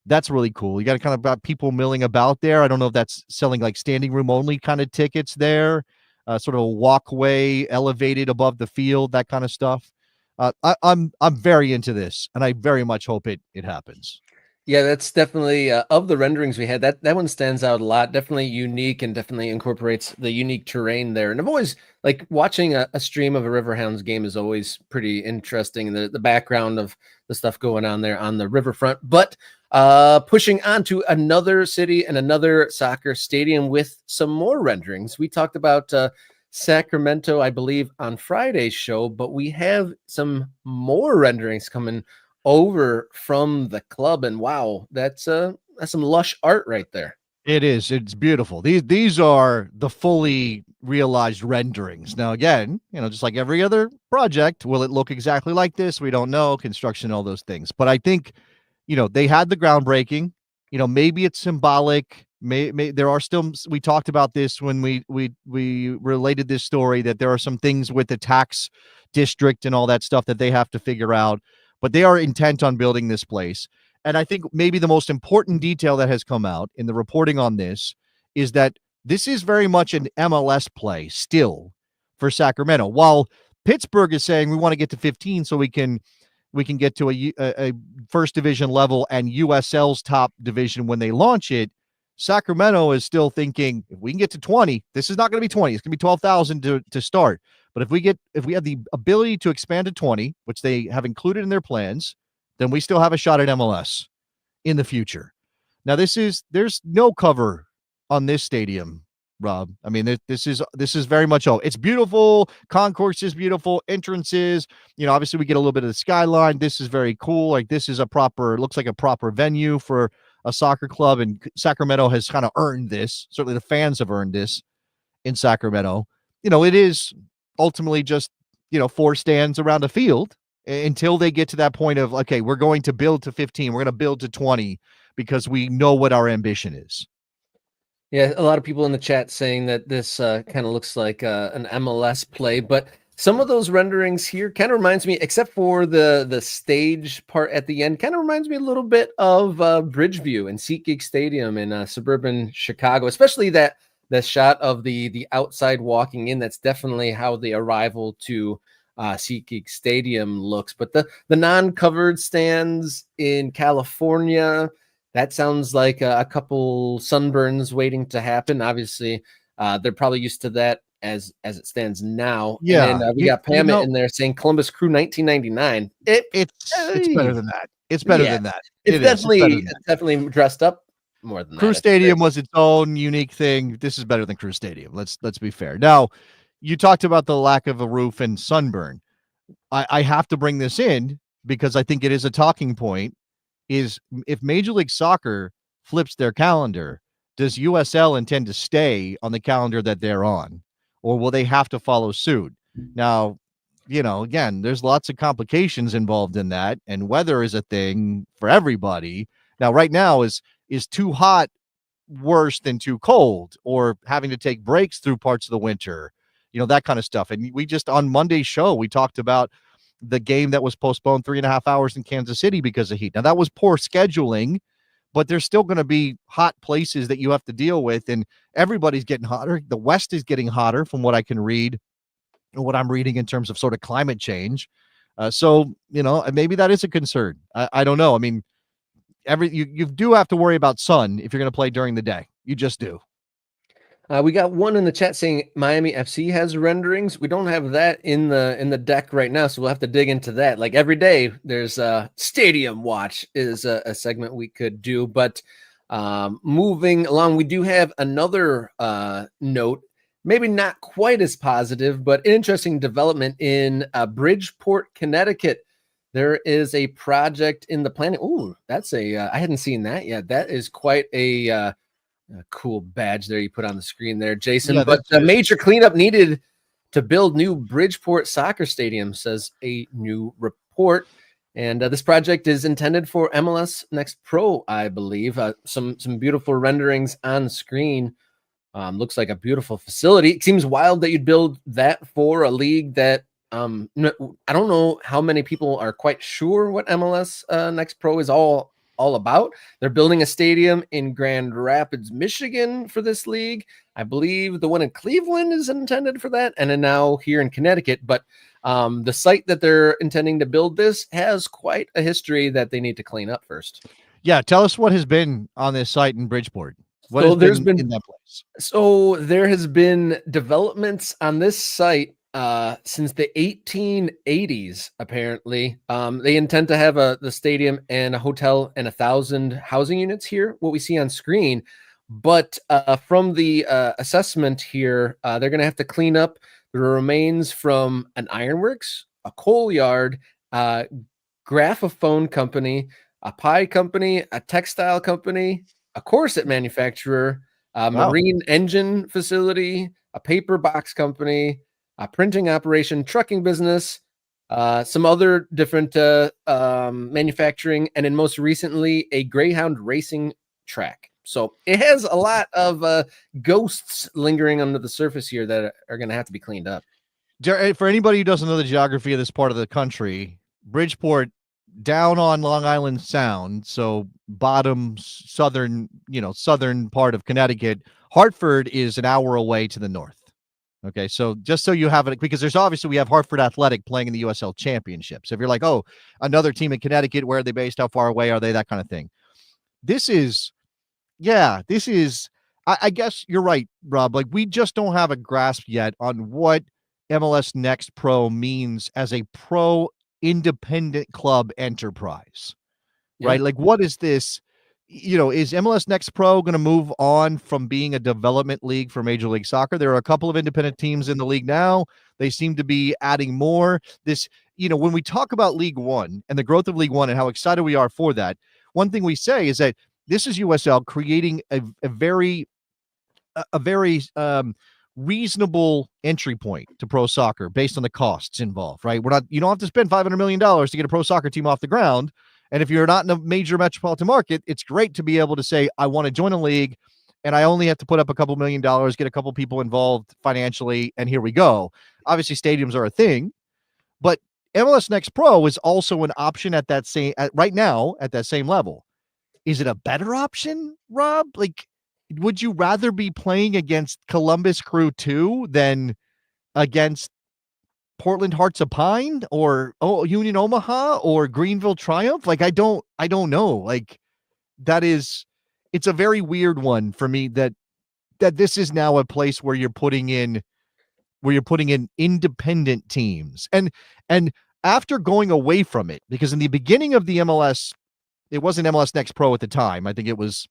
that's really cool. You got kind of about people milling about there. I don't know if that's selling like standing room only kind of tickets there, sort of a walkway elevated above the field, that kind of stuff. I'm very into this, and I very much hope it happens. Yeah, that's definitely of the renderings we had. That one stands out a lot. Definitely unique, and definitely incorporates the unique terrain there. And I've always like watching a stream of a Riverhounds game is always pretty interesting. The background of the stuff going on there on the riverfront, but pushing on to another city and another soccer stadium with some more renderings. We talked about Sacramento, I believe, on Friday's show, but we have some more renderings coming over from the club, and wow, that's some lush art right there. It is. It's beautiful. These are the fully realized renderings. Now, again, just like every other project, will it look exactly like this? We don't know. Construction, all those things. But I think, they had the groundbreaking. Maybe it's symbolic. There are still. We talked about this when we related this story, that there are some things with the tax district and all that stuff that they have to figure out. But they are intent on building this place. And I think maybe the most important detail that has come out in the reporting on this is that this is very much an MLS play still for Sacramento. While Pittsburgh is saying we want to get to 15 so we can get to a first division level and USL's top division when they launch it, Sacramento is still thinking if we can get to 20, this is not going to be 20. It's going to be 12,000 to start. But if we have the ability to expand to 20, which they have included in their plans, then we still have a shot at MLS in the future. Now, there's no cover on this stadium, Rob. I mean, this is very much, it's beautiful. Concourse is beautiful. Entrances, obviously we get a little bit of the skyline. This is very cool. Like, this is looks like a proper venue for a soccer club, and Sacramento has kind of earned this. Certainly the fans have earned this in Sacramento. It is ultimately just, 4 stands around a field until they get to that point of, okay, we're going to build to 15, we're going to build to 20, because we know what our ambition is. Yeah, a lot of people in the chat saying that this kind of looks like an MLS play, but some of those renderings here kind of reminds me, except for the stage part at the end, kind of reminds me a little bit of Bridgeview and SeatGeek Stadium in suburban Chicago, especially that shot of the outside walking in. That's definitely how the arrival to SeatGeek Stadium looks. But the non-covered stands in California, that sounds like a couple sunburns waiting to happen. Obviously, they're probably used to that as it stands now. Yeah, and then we got Pam in there saying Columbus Crew 1999. It's better than that. It's better than that. It's definitely dressed up more than Crew that. Stadium was its own unique thing. This is better than Crew Stadium. Let's be fair. Now, you talked about the lack of a roof and sunburn. I have to bring this in because I think it is a talking point. Is if Major League Soccer flips their calendar, does USL intend to stay on the calendar that they're on, or will they have to follow suit? Now, again, there's lots of complications involved in that, and weather is a thing for everybody. Now, right now is too hot worse than too cold, or having to take breaks through parts of the winter, that kind of stuff. And we just, on Monday's show, we talked about the game that was postponed 3.5 hours in Kansas City because of heat. Now, that was poor scheduling, but there's still going to be hot places that you have to deal with, and everybody's getting hotter. The West is getting hotter from what I can read, and what I'm reading in terms of sort of climate change. So, maybe that is a concern. I don't know. I mean, you do have to worry about sun if you're going to play during the day. You just do. We got one in the chat saying Miami FC has renderings. We don't have that in the deck right now, so we'll have to dig into that. Like every day, there's a Stadium Watch is a segment we could do. But moving along, we do have another note, maybe not quite as positive, but interesting development in Bridgeport, Connecticut. There is a project in the planning. Ooh, that's I hadn't seen that yet. That is quite a cool badge there you put on the screen there, Jason. Yeah, but a major cleanup needed to build new Bridgeport soccer stadium, says a new report. And this project is intended for MLS Next Pro, I believe. Some beautiful renderings on screen. Looks like a beautiful facility. It seems wild that you'd build that for a league that I don't know how many people are quite sure what MLS Next Pro is all about. They're building a stadium in Grand Rapids, Michigan for this league. I believe the one in Cleveland is intended for that, and then now here in Connecticut. But the site that they're intending to build this has quite a history that they need to clean up first. Yeah, tell us what has been on this site in Bridgeport. What has been in that place? So there has been developments on this site since the 1880s, apparently. They intend to have the stadium and a hotel and 1,000 housing units here, what we see on screen. But from the assessment here, they're going to have to clean up the remains from an ironworks, a coal yard, graphophone company, a pie company, a textile company, a corset manufacturer, a marine engine facility, a paper box company, a printing operation, trucking business, some other different manufacturing, and then most recently, a Greyhound racing track. So it has a lot of ghosts lingering under the surface here that are going to have to be cleaned up. For anybody who doesn't know the geography of this part of the country, Bridgeport down on Long Island Sound, so bottom southern part of Connecticut. Hartford is an hour away to the north. Okay, so just so you have it, because we have Hartford Athletic playing in the USL Championship. So if you're like, oh, another team in Connecticut, where are they based? How far away are they? That kind of thing. I guess you're right, Rob. Like, we just don't have a grasp yet on what MLS Next Pro means as a pro independent club enterprise, right? Like, what is this? Is MLS Next Pro going to move on from being a development league for Major League Soccer? There are a couple of independent teams in the league now. They seem to be adding more. When we talk about League One and the growth of League One and how excited we are for that, one thing we say is that this is USL creating a very reasonable entry point to pro soccer based on the costs involved, right? You don't have to spend $500 million to get a pro soccer team off the ground. And if you're not in a major metropolitan market, it's great to be able to say, I want to join a league and I only have to put up a couple $1 million, get a couple people involved financially, and here we go. Obviously, stadiums are a thing, but MLS Next Pro is also an option right now at that same level. Is it a better option, Rob? Like, would you rather be playing against Columbus Crew 2 than against Portland Hearts of Pine or Union Omaha or Greenville Triumph? Like, I don't know. Like, it's a very weird one for me that this is now a place where you're putting in independent teams. And after going away from it, because in the beginning of the MLS, it wasn't MLS Next Pro at the time. I think it was,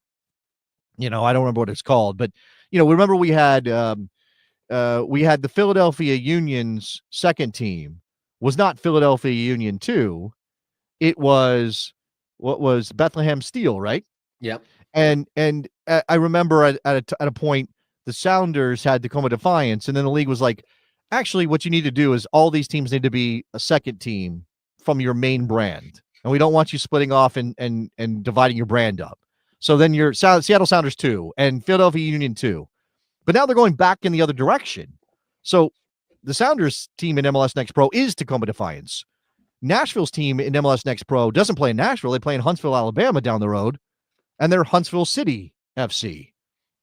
I don't remember what it's called, but remember we had the Philadelphia Union's second team was not Philadelphia Union 2. It was Bethlehem Steel, right? Yep. And I remember at a point the Sounders had Tacoma Defiance, and then the league was like, actually, what you need to do is all these teams need to be a second team from your main brand, and we don't want you splitting off and dividing your brand up. So then you're Seattle Sounders 2 and Philadelphia Union 2. But now they're going back in the other direction. So the Sounders team in MLS Next Pro is Tacoma Defiance. Nashville's team in MLS Next Pro doesn't play in Nashville. They play in Huntsville, Alabama down the road, and they're Huntsville City FC,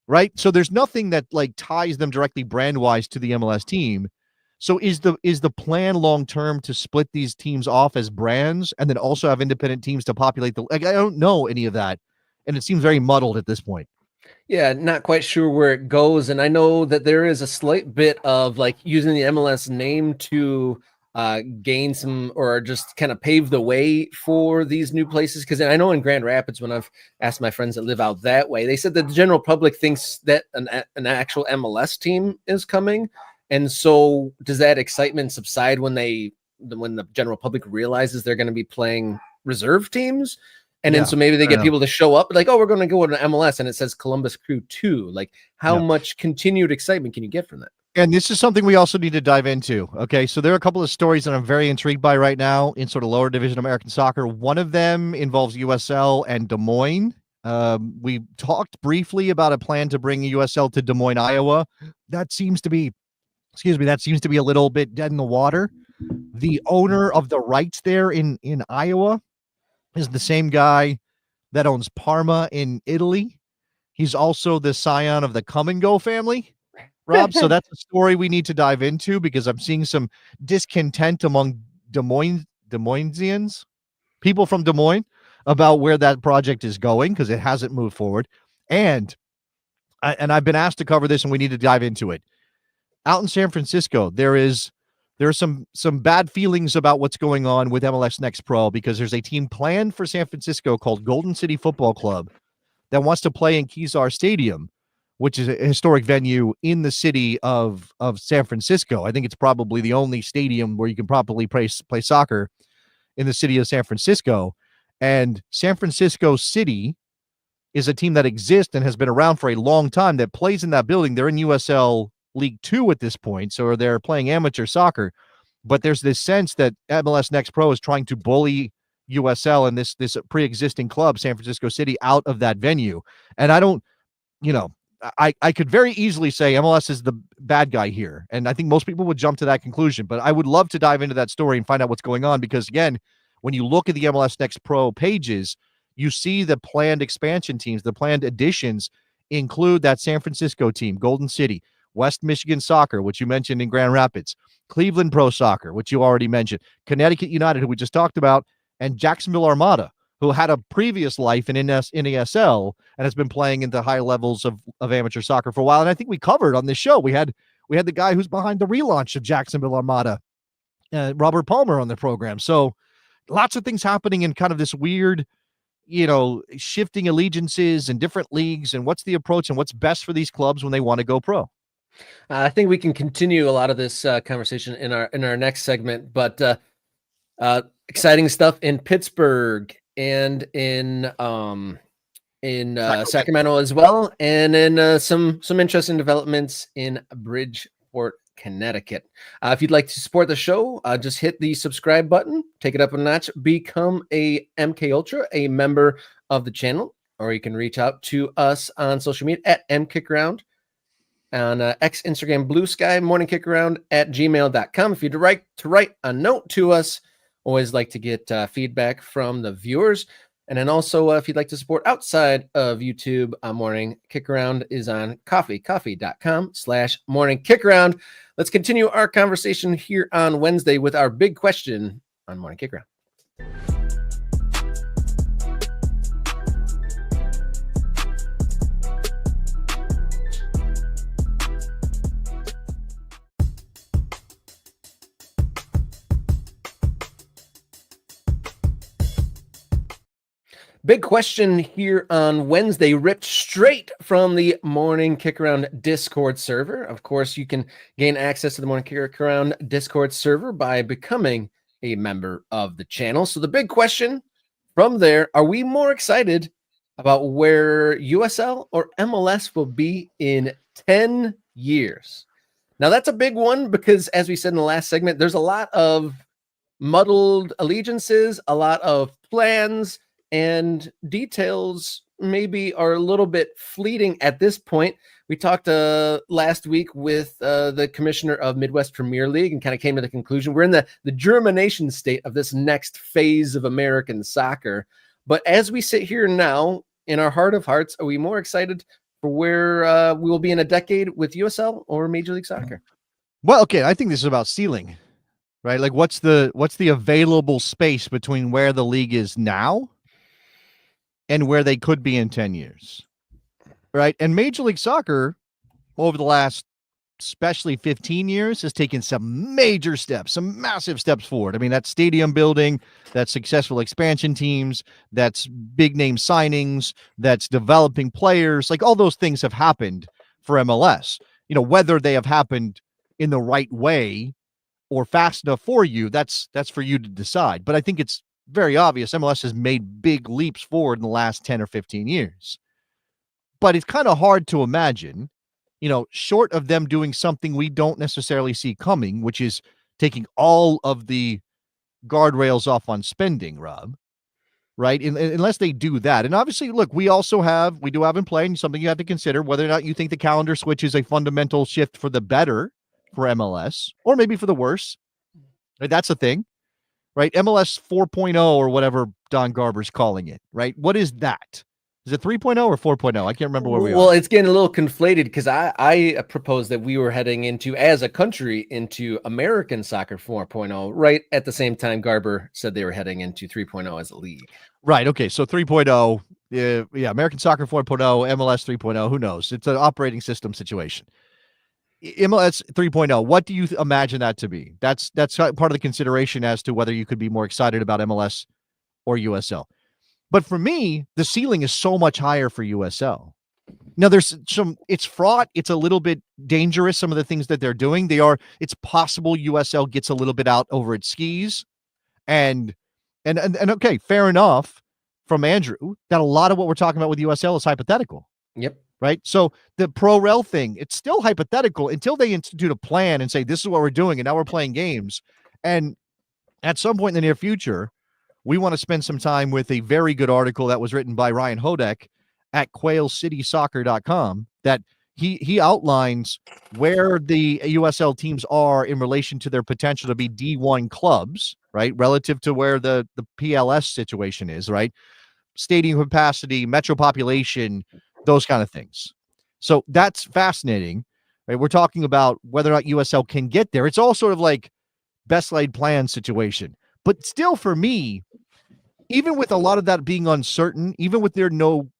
right? So there's nothing that like ties them directly brand-wise to the MLS team. So is the plan long-term to split these teams off as brands and then also have independent teams to populate I don't know any of that. And it seems very muddled at this point. Yeah, not quite sure where it goes. And I know that there is a slight bit of like using the MLS name to gain some or just kind of pave the way for these new places. Because I know in Grand Rapids, when I've asked my friends that live out that way, they said that the general public thinks that an actual MLS team is coming. And so does that excitement subside when the general public realizes they're going to be playing reserve teams? And then so maybe they get people to show up like, oh, we're going to go to MLS and it says Columbus Crew 2. Like, how much continued excitement can you get from that? And this is something we also need to dive into. Okay, so there are a couple of stories that I'm very intrigued by right now in sort of lower division American soccer. One of them involves USL and Des Moines. We talked briefly about a plan to bring USL to Des Moines, Iowa. That seems to be a little bit dead in the water. The owner of the rights there in Iowa is the same guy that owns Parma in Italy. He's also the scion of the Come and Go family, Rob. So that's a story we need to dive into because I'm seeing some discontent among Des Moinesians, people from Des Moines, about where that project is going because it hasn't moved forward. And I've been asked to cover this, and we need to dive into it. Out in San Francisco, there are some bad feelings about what's going on with MLS Next Pro because there's a team planned for San Francisco called Golden City Football Club that wants to play in Kezar Stadium, which is a historic venue in the city of San Francisco. I think it's probably the only stadium where you can properly play soccer in the city of San Francisco. And San Francisco City is a team that exists and has been around for a long time that plays in that building. They're in USL League 2 at this point, so they're playing amateur soccer. But there's this sense that MLS Next Pro is trying to bully USL and this pre-existing club, San Francisco City, out of that venue. And I don't, I could very easily say MLS is the bad guy here. And I think most people would jump to that conclusion. But I would love to dive into that story and find out what's going on. Because, again, when you look at the MLS Next Pro pages, you see the planned expansion teams, the planned additions include that San Francisco team, Golden City, West Michigan Soccer, which you mentioned in Grand Rapids, Cleveland Pro Soccer, which you already mentioned, Connecticut United, who we just talked about, and Jacksonville Armada, who had a previous life in NESL and has been playing into high levels of amateur soccer for a while. And I think we covered on this show, we had the guy who's behind the relaunch of Jacksonville Armada, Robert Palmer, on the program. So lots of things happening in kind of this weird, shifting allegiances and different leagues, and what's the approach and what's best for these clubs when they want to go pro. I think we can continue a lot of this conversation in our next segment, but exciting stuff in Pittsburgh and in Sacramento as well, and in some interesting developments in Bridgeport, Connecticut. If you'd like to support the show, just hit the subscribe button, take it up a notch, become a MK Ultra, a member of the channel, or you can reach out to us on social media at mkickaround, on X, Instagram, Blue Sky, morningkickaround@gmail.com. If you'd like to write a note to us, always like to get feedback from the viewers. And then also, if you'd like to support outside of YouTube, Morning Kickaround is on coffee.com/Morning Kickaround. Let's continue our conversation here on Wednesday with our big question on Morning Kickaround. Big question here on Wednesday, ripped straight from the Morning Kickaround Discord server. Of course, you can gain access to the Morning Kickaround Discord server by becoming a member of the channel. So the big question from there, are we more excited about where USL or MLS will be in 10 years? Now, that's a big one because, as we said in the last segment, there's a lot of muddled allegiances, a lot of plans, and details maybe are a little bit fleeting at this point. We talked last week with the commissioner of Midwest Premier League and kind of came to the conclusion we're in the germination state of this next phase of American soccer. But as we sit here now, in our heart of hearts, are we more excited for where we will be in a decade with USL or Major League Soccer? Well, okay, I think this is about ceiling, right? Like what's the available space between where the league is now and where they could be in 10 years, right? And Major League Soccer, over the last, especially 15 years, has taken some major steps, some massive steps forward. I mean, that's stadium building, that's successful expansion teams, that's big name signings, that's developing players. Like all those things have happened for MLS. Whether they have happened in the right way or fast enough for you, that's for you to decide. But I think it's very obvious MLS has made big leaps forward in the last 10 or 15 years. But it's kind of hard to imagine, short of them doing something we don't necessarily see coming, which is taking all of the guardrails off on spending, Rob, right? Unless they do that. And obviously, look, we do have in play, and something you have to consider, whether or not you think the calendar switch is a fundamental shift for the better for MLS, or maybe for the worse. Right? That's a thing. Right? MLS 4.0 or whatever Don Garber's calling it, right? What is that? Is it 3.0 or 4.0? I can't remember where we are. Well, it's getting a little conflated because I proposed that we were heading into, as a country, into American Soccer 4.0, right at the same time Garber said they were heading into 3.0 as a league. Right. Okay. So 3.0, yeah, American Soccer 4.0, MLS 3.0, who knows? It's an operating system situation. MLS 3.0, what do you imagine that to be? That's part of the consideration as to whether you could be more excited about MLS or USL. But for me, the ceiling is so much higher for USL. Now it's fraught. It's a little bit dangerous. Some of the things that they're doing, it's possible USL gets a little bit out over its skis. And okay, fair enough from Andrew that a lot of what we're talking about with USL is hypothetical. Yep. Right. So the pro rel thing, it's still hypothetical until they institute a plan and say, this is what we're doing. And now we're playing games. And at some point in the near future, we want to spend some time with a very good article that was written by Ryan Hodek at quailcitysoccer.com that he outlines where the USL teams are in relation to their potential to be D1 clubs, right? Relative to where the PLS situation is, right? Stadium capacity, metro population, those kind of things. So that's fascinating, right? We're talking about whether or not USL can get there. It's all sort of like best laid plan situation. But still, for me, even with a lot of that being uncertain, even with there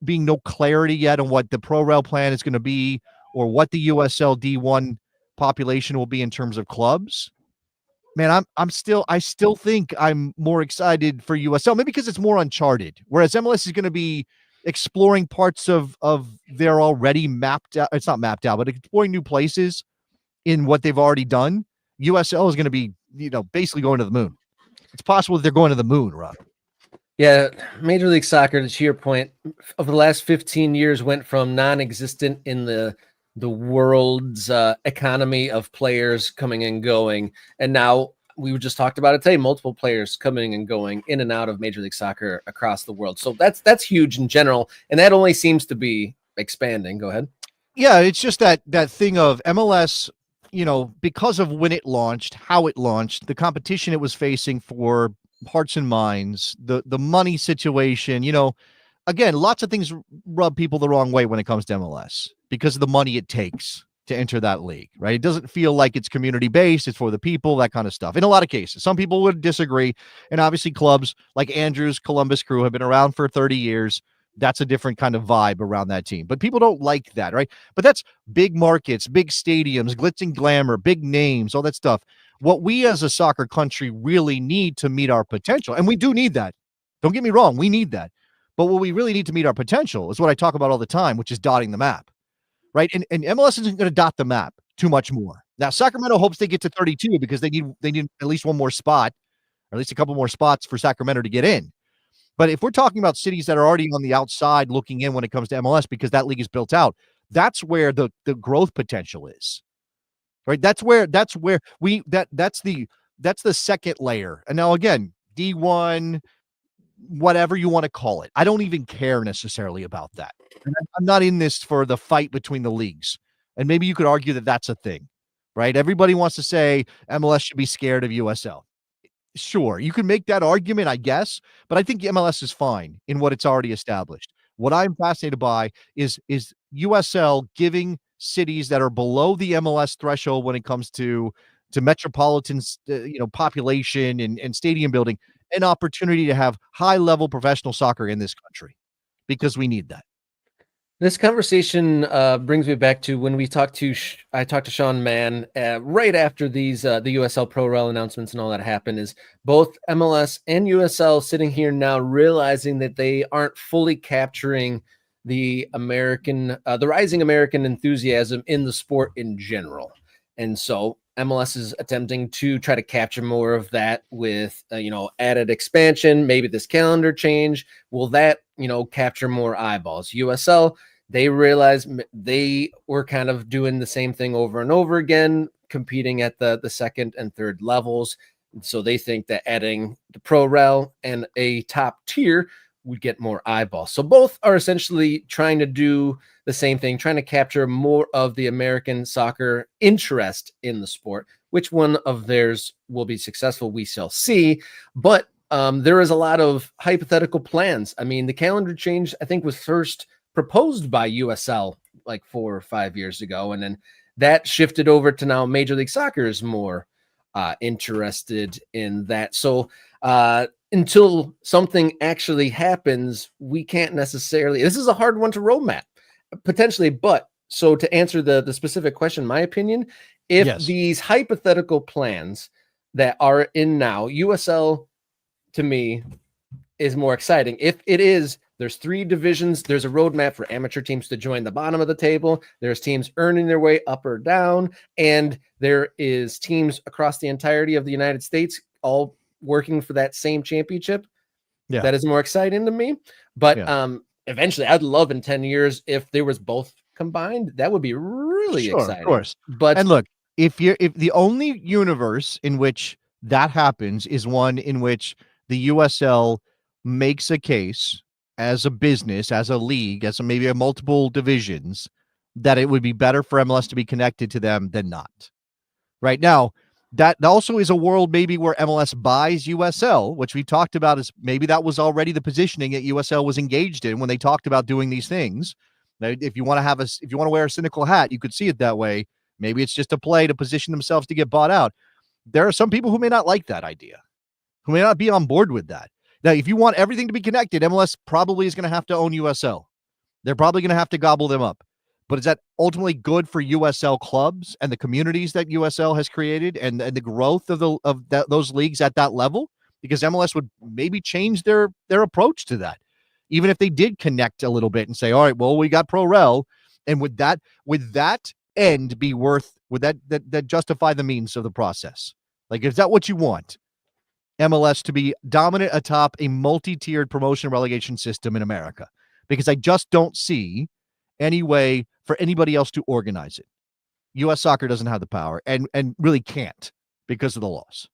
being no clarity yet on what the pro rel plan is going to be or what the USL D1 population will be in terms of clubs, man, I still think I'm more excited for USL, maybe because it's more uncharted. Whereas MLS is going to be exploring parts of their already mapped out. It's not mapped out, but exploring new places in what they've already done. USL is going to be, basically going to the moon. It's possible that they're going to the moon, Rob. Yeah, Major League Soccer, to your point, over the last 15 years went from non-existent in the world's economy of players coming and going, and now we just talked about it today, multiple players coming and going in and out of Major League Soccer across the world. So that's huge in general, and that only seems to be expanding. Go ahead. Yeah, it's just that thing of MLS, because of when it launched, how it launched, the competition it was facing for hearts and minds, the money situation, again, lots of things rub people the wrong way when it comes to MLS because of the money it takes to enter that league, right? It doesn't feel like it's community-based, it's for the people, that kind of stuff. In a lot of cases, some people would disagree, and obviously clubs like Andrew's Columbus Crew have been around for 30 years. That's a different kind of vibe around that team. But people don't like that, right? But that's big markets, big stadiums, glitz and glamour, big names, all that stuff. What we as a soccer country really need to meet our potential, and we do need that. Don't get me wrong, we need that. But what we really need to meet our potential is what I talk about all the time, which is dotting the map, right? And MLS isn't going to dot the map too much more. Now, Sacramento hopes they get to 32 because they need at least one more spot, or at least a couple more spots for Sacramento to get in. But if we're talking about cities that are already on the outside looking in when it comes to MLS because that league is built out, that's where the growth potential is. Right? That's the second layer. And now again, D1, whatever you want to call it. I don't even care necessarily about that. I'm not in this for the fight between the leagues. And maybe you could argue that that's a thing, right? Everybody wants to say MLS should be scared of USL. Sure, you can make that argument, I guess, but I think MLS is fine in what it's already established. What I'm fascinated by is USL giving cities that are below the MLS threshold when it comes to metropolitan, population and stadium building, an opportunity to have high-level professional soccer in this country because we need that. This conversation brings me back to when I talked to Sean Mann right after these the USL Pro Rel announcements and all that happened. Is both MLS and USL sitting here now realizing that they aren't fully capturing the rising American enthusiasm in the sport in general, and so MLS is attempting to try to capture more of that with added expansion, maybe this calendar change. Will that capture more eyeballs? USL, they realized they were kind of doing the same thing over and over again, competing at the second and third levels. So they think that adding the Pro Rel and a top tier would get more eyeballs. So both are essentially trying to do the same thing, trying to capture more of the American soccer interest in the sport. Which one of theirs will be successful, we shall see. But there is a lot of hypothetical plans. I mean, the calendar change, I think, was first proposed by USL like 4 or 5 years ago. And then that shifted over to now Major League Soccer is more interested in that. So until something actually happens, we can't necessarily, this is a hard one to roadmap potentially. But so to answer the specific question, my opinion, if these hypothetical plans that are in now, USL to me is more exciting. If it is, there's 3 divisions. There's a roadmap for amateur teams to join the bottom of the table. There's teams earning their way up or down. And there is teams across the entirety of the United States all working for that same championship. Yeah. That is more exciting to me. But Yeah. Eventually, I'd love in 10 years if there was both combined. That would be really exciting. Of course. But And look, if the only universe in which that happens is one in which the USL makes a case as a business, as a league, as maybe a multiple divisions, that it would be better for MLS to be connected to them than not. Right now, that also is a world maybe where MLS buys USL, which we talked about as maybe that was already the positioning that USL was engaged in when they talked about doing these things. Now, if you want to wear a cynical hat, you could see it that way. Maybe it's just a play to position themselves to get bought out. There are some people who may not like that idea, who may not be on board with that. Now, if you want everything to be connected, MLS probably is going to have to own USL. They're probably going to have to gobble them up. But is that ultimately good for USL clubs and the communities that USL has created and the growth of those leagues at that level? Because MLS would maybe change their approach to that, even if they did connect a little bit and say, all right, well, we got ProRel. And would that end be worth, would that justify the means of the process? Like, is that what you want? MLS to be dominant atop a multi-tiered promotion relegation system in America? Because I just don't see any way for anybody else to organize it. U.S. Soccer doesn't have the power and really can't because of the laws.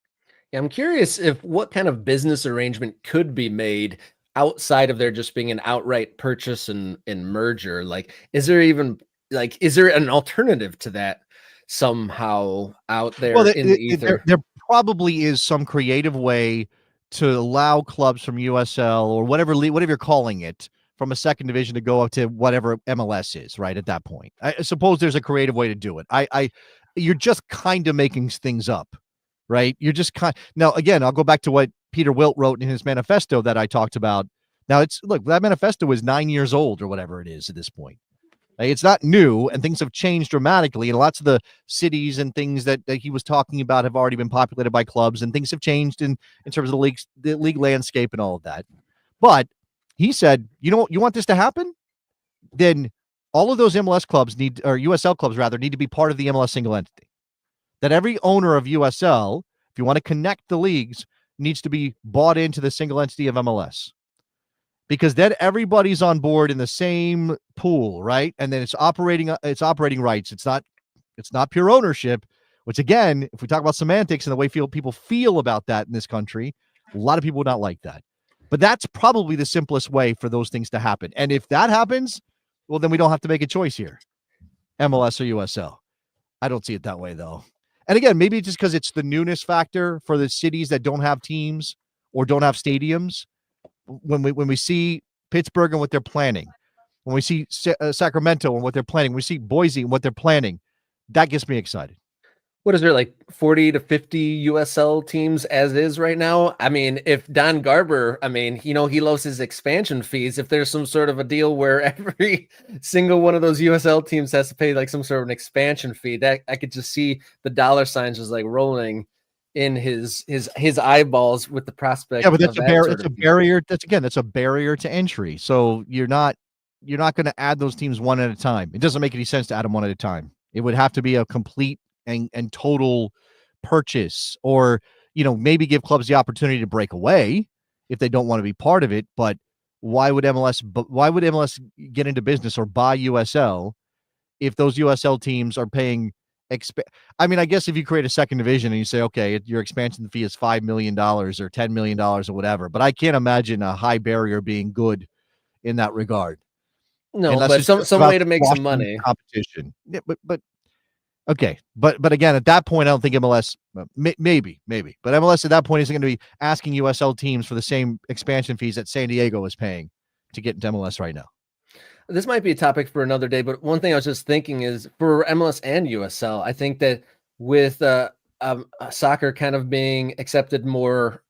Yeah, I'm curious if what kind of business arrangement could be made outside of there just being an outright purchase and merger. Like, is there an alternative to that somehow out there in the ether? There probably is some creative way to allow clubs from USL or whatever you're calling it, from a second division to go up to whatever MLS is, right? At that point, I suppose there's a creative way to do it. You're just kind of making things up, right? You're just now, again, I'll go back to what Peter Wilt wrote in his manifesto that I talked about. Now that manifesto is 9 years old or whatever it is at this point. It's not new, and things have changed dramatically, and lots of the cities and things that he was talking about have already been populated by clubs, and things have changed in terms of the league landscape and all of that. But he said, you want this to happen? Then all of those MLS clubs or USL clubs rather, need to be part of the MLS single entity. That every owner of USL, if you want to connect the leagues, needs to be bought into the single entity of MLS. Because then everybody's on board in the same pool, right? And then it's operating rights. It's not pure ownership, which, again, if we talk about semantics and the way people feel about that in this country, a lot of people would not like that. But that's probably the simplest way for those things to happen. And if that happens, well, then we don't have to make a choice here, MLS or USL. I don't see it that way, though. And again, maybe just because it's the newness factor for the cities that don't have teams or don't have stadiums. When we see Pittsburgh and what they're planning, when we see Sacramento and what they're planning, we see Boise and what they're planning, that gets me excited. What is there, like 40 to 50 USL teams as is right now? I mean, if Don Garber, he loves his expansion fees. If there's some sort of a deal where every single one of those USL teams has to pay like some sort of an expansion fee, that I could just see the dollar signs just like rolling in his eyeballs with the prospect. Yeah, but that's a barrier. That's a barrier to entry. So you're not going to add those teams one at a time. It doesn't make any sense to add them one at a time. It would have to be a complete and total purchase, or maybe give clubs the opportunity to break away if they don't want to be part of it. But why would MLS get into business or buy USL if those USL teams are paying I guess if you create a second division and you say, okay, your expansion fee is $5 million or $10 million or whatever, but I can't imagine a high barrier being good in that regard. No, unless but some way to make some money. Competition. Yeah, but okay. But again, at that point, I don't think MLS, maybe, but MLS at that point isn't going to be asking USL teams for the same expansion fees that San Diego is paying to get into MLS right now. This might be a topic for another day, but one thing I was just thinking is for MLS and USL, I think that with soccer kind of being accepted more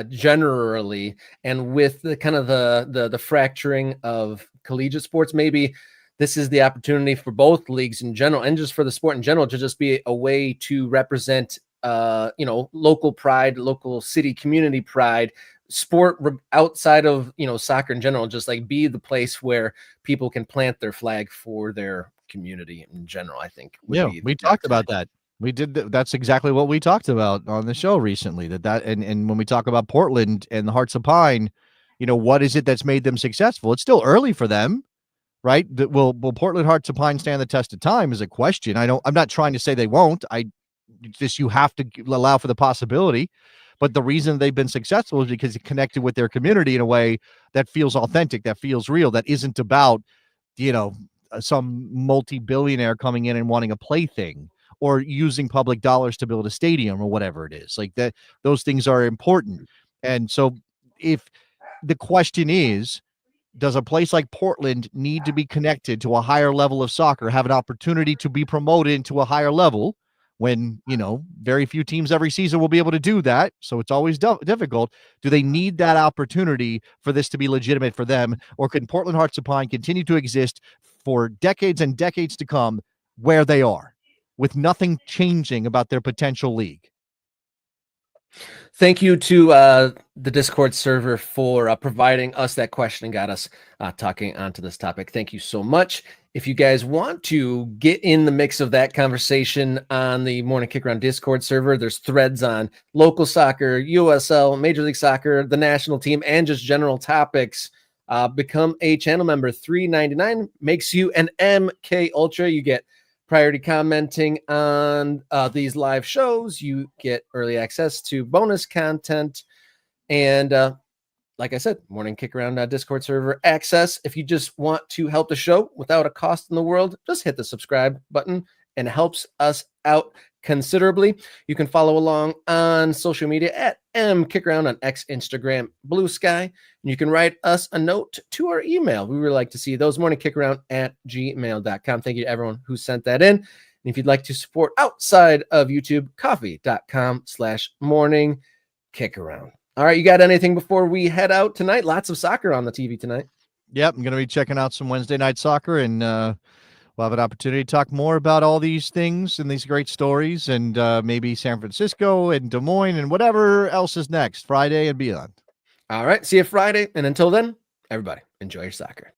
generally, and with the kind of the fracturing of collegiate sports, maybe this is the opportunity for both leagues in general and just for the sport in general to just be a way to represent local pride, local city community pride, sport outside of, soccer in general, just like be the place where people can plant their flag for their community in general, I think would be we talked about that. We did that's exactly what we talked about on the show recently, and when we talk about Portland and the Hearts of Pine, what is it that's made them successful? It's still early for them, right? Will Portland Hearts of Pine stand the test of time is a question. I'm not trying to say they won't. You have to allow for the possibility. But the reason they've been successful is because it connected with their community in a way that feels authentic, that feels real, that isn't about, some multi-billionaire coming in and wanting a plaything or using public dollars to build a stadium or whatever it is. Like that, those things are important. And so if the question is, does a place like Portland need to be connected to a higher level of soccer, have an opportunity to be promoted into a higher level when, very few teams every season will be able to do that. So it's always difficult. Do they need that opportunity for this to be legitimate for them? Or can Portland Hearts of Pine continue to exist for decades and decades to come where they are with nothing changing about their potential league? Thank you to the Discord server for providing us that question and got us talking onto this topic. Thank you so much. If you guys want to get in the mix of that conversation on the Morning Kickaround Discord server, there's threads on local soccer, USL, Major League Soccer, the national team, and just general topics. Become a channel member. $3.99 makes you an MK Ultra. You get priority commenting on these live shows. You get early access to bonus content. And like I said, Morning Kickaround Discord server access. If you just want to help the show without a cost in the world, just hit the subscribe button and it helps us out considerably. You can follow along on social media at mkickaround on X, Instagram, Blue Sky. And you can write us a note to our email. We would like to see those, morningkickaround@gmail.com. Thank you to everyone who sent that in. And if you'd like to support outside of YouTube, coffee.com/morningkickaround. All right, you got anything before we head out tonight? Lots of soccer on the TV tonight. Yep, I'm going to be checking out some Wednesday night soccer, and we'll have an opportunity to talk more about all these things and these great stories, and maybe San Francisco and Des Moines and whatever else is next, Friday and beyond. All right, see you Friday. And until then, everybody, enjoy your soccer.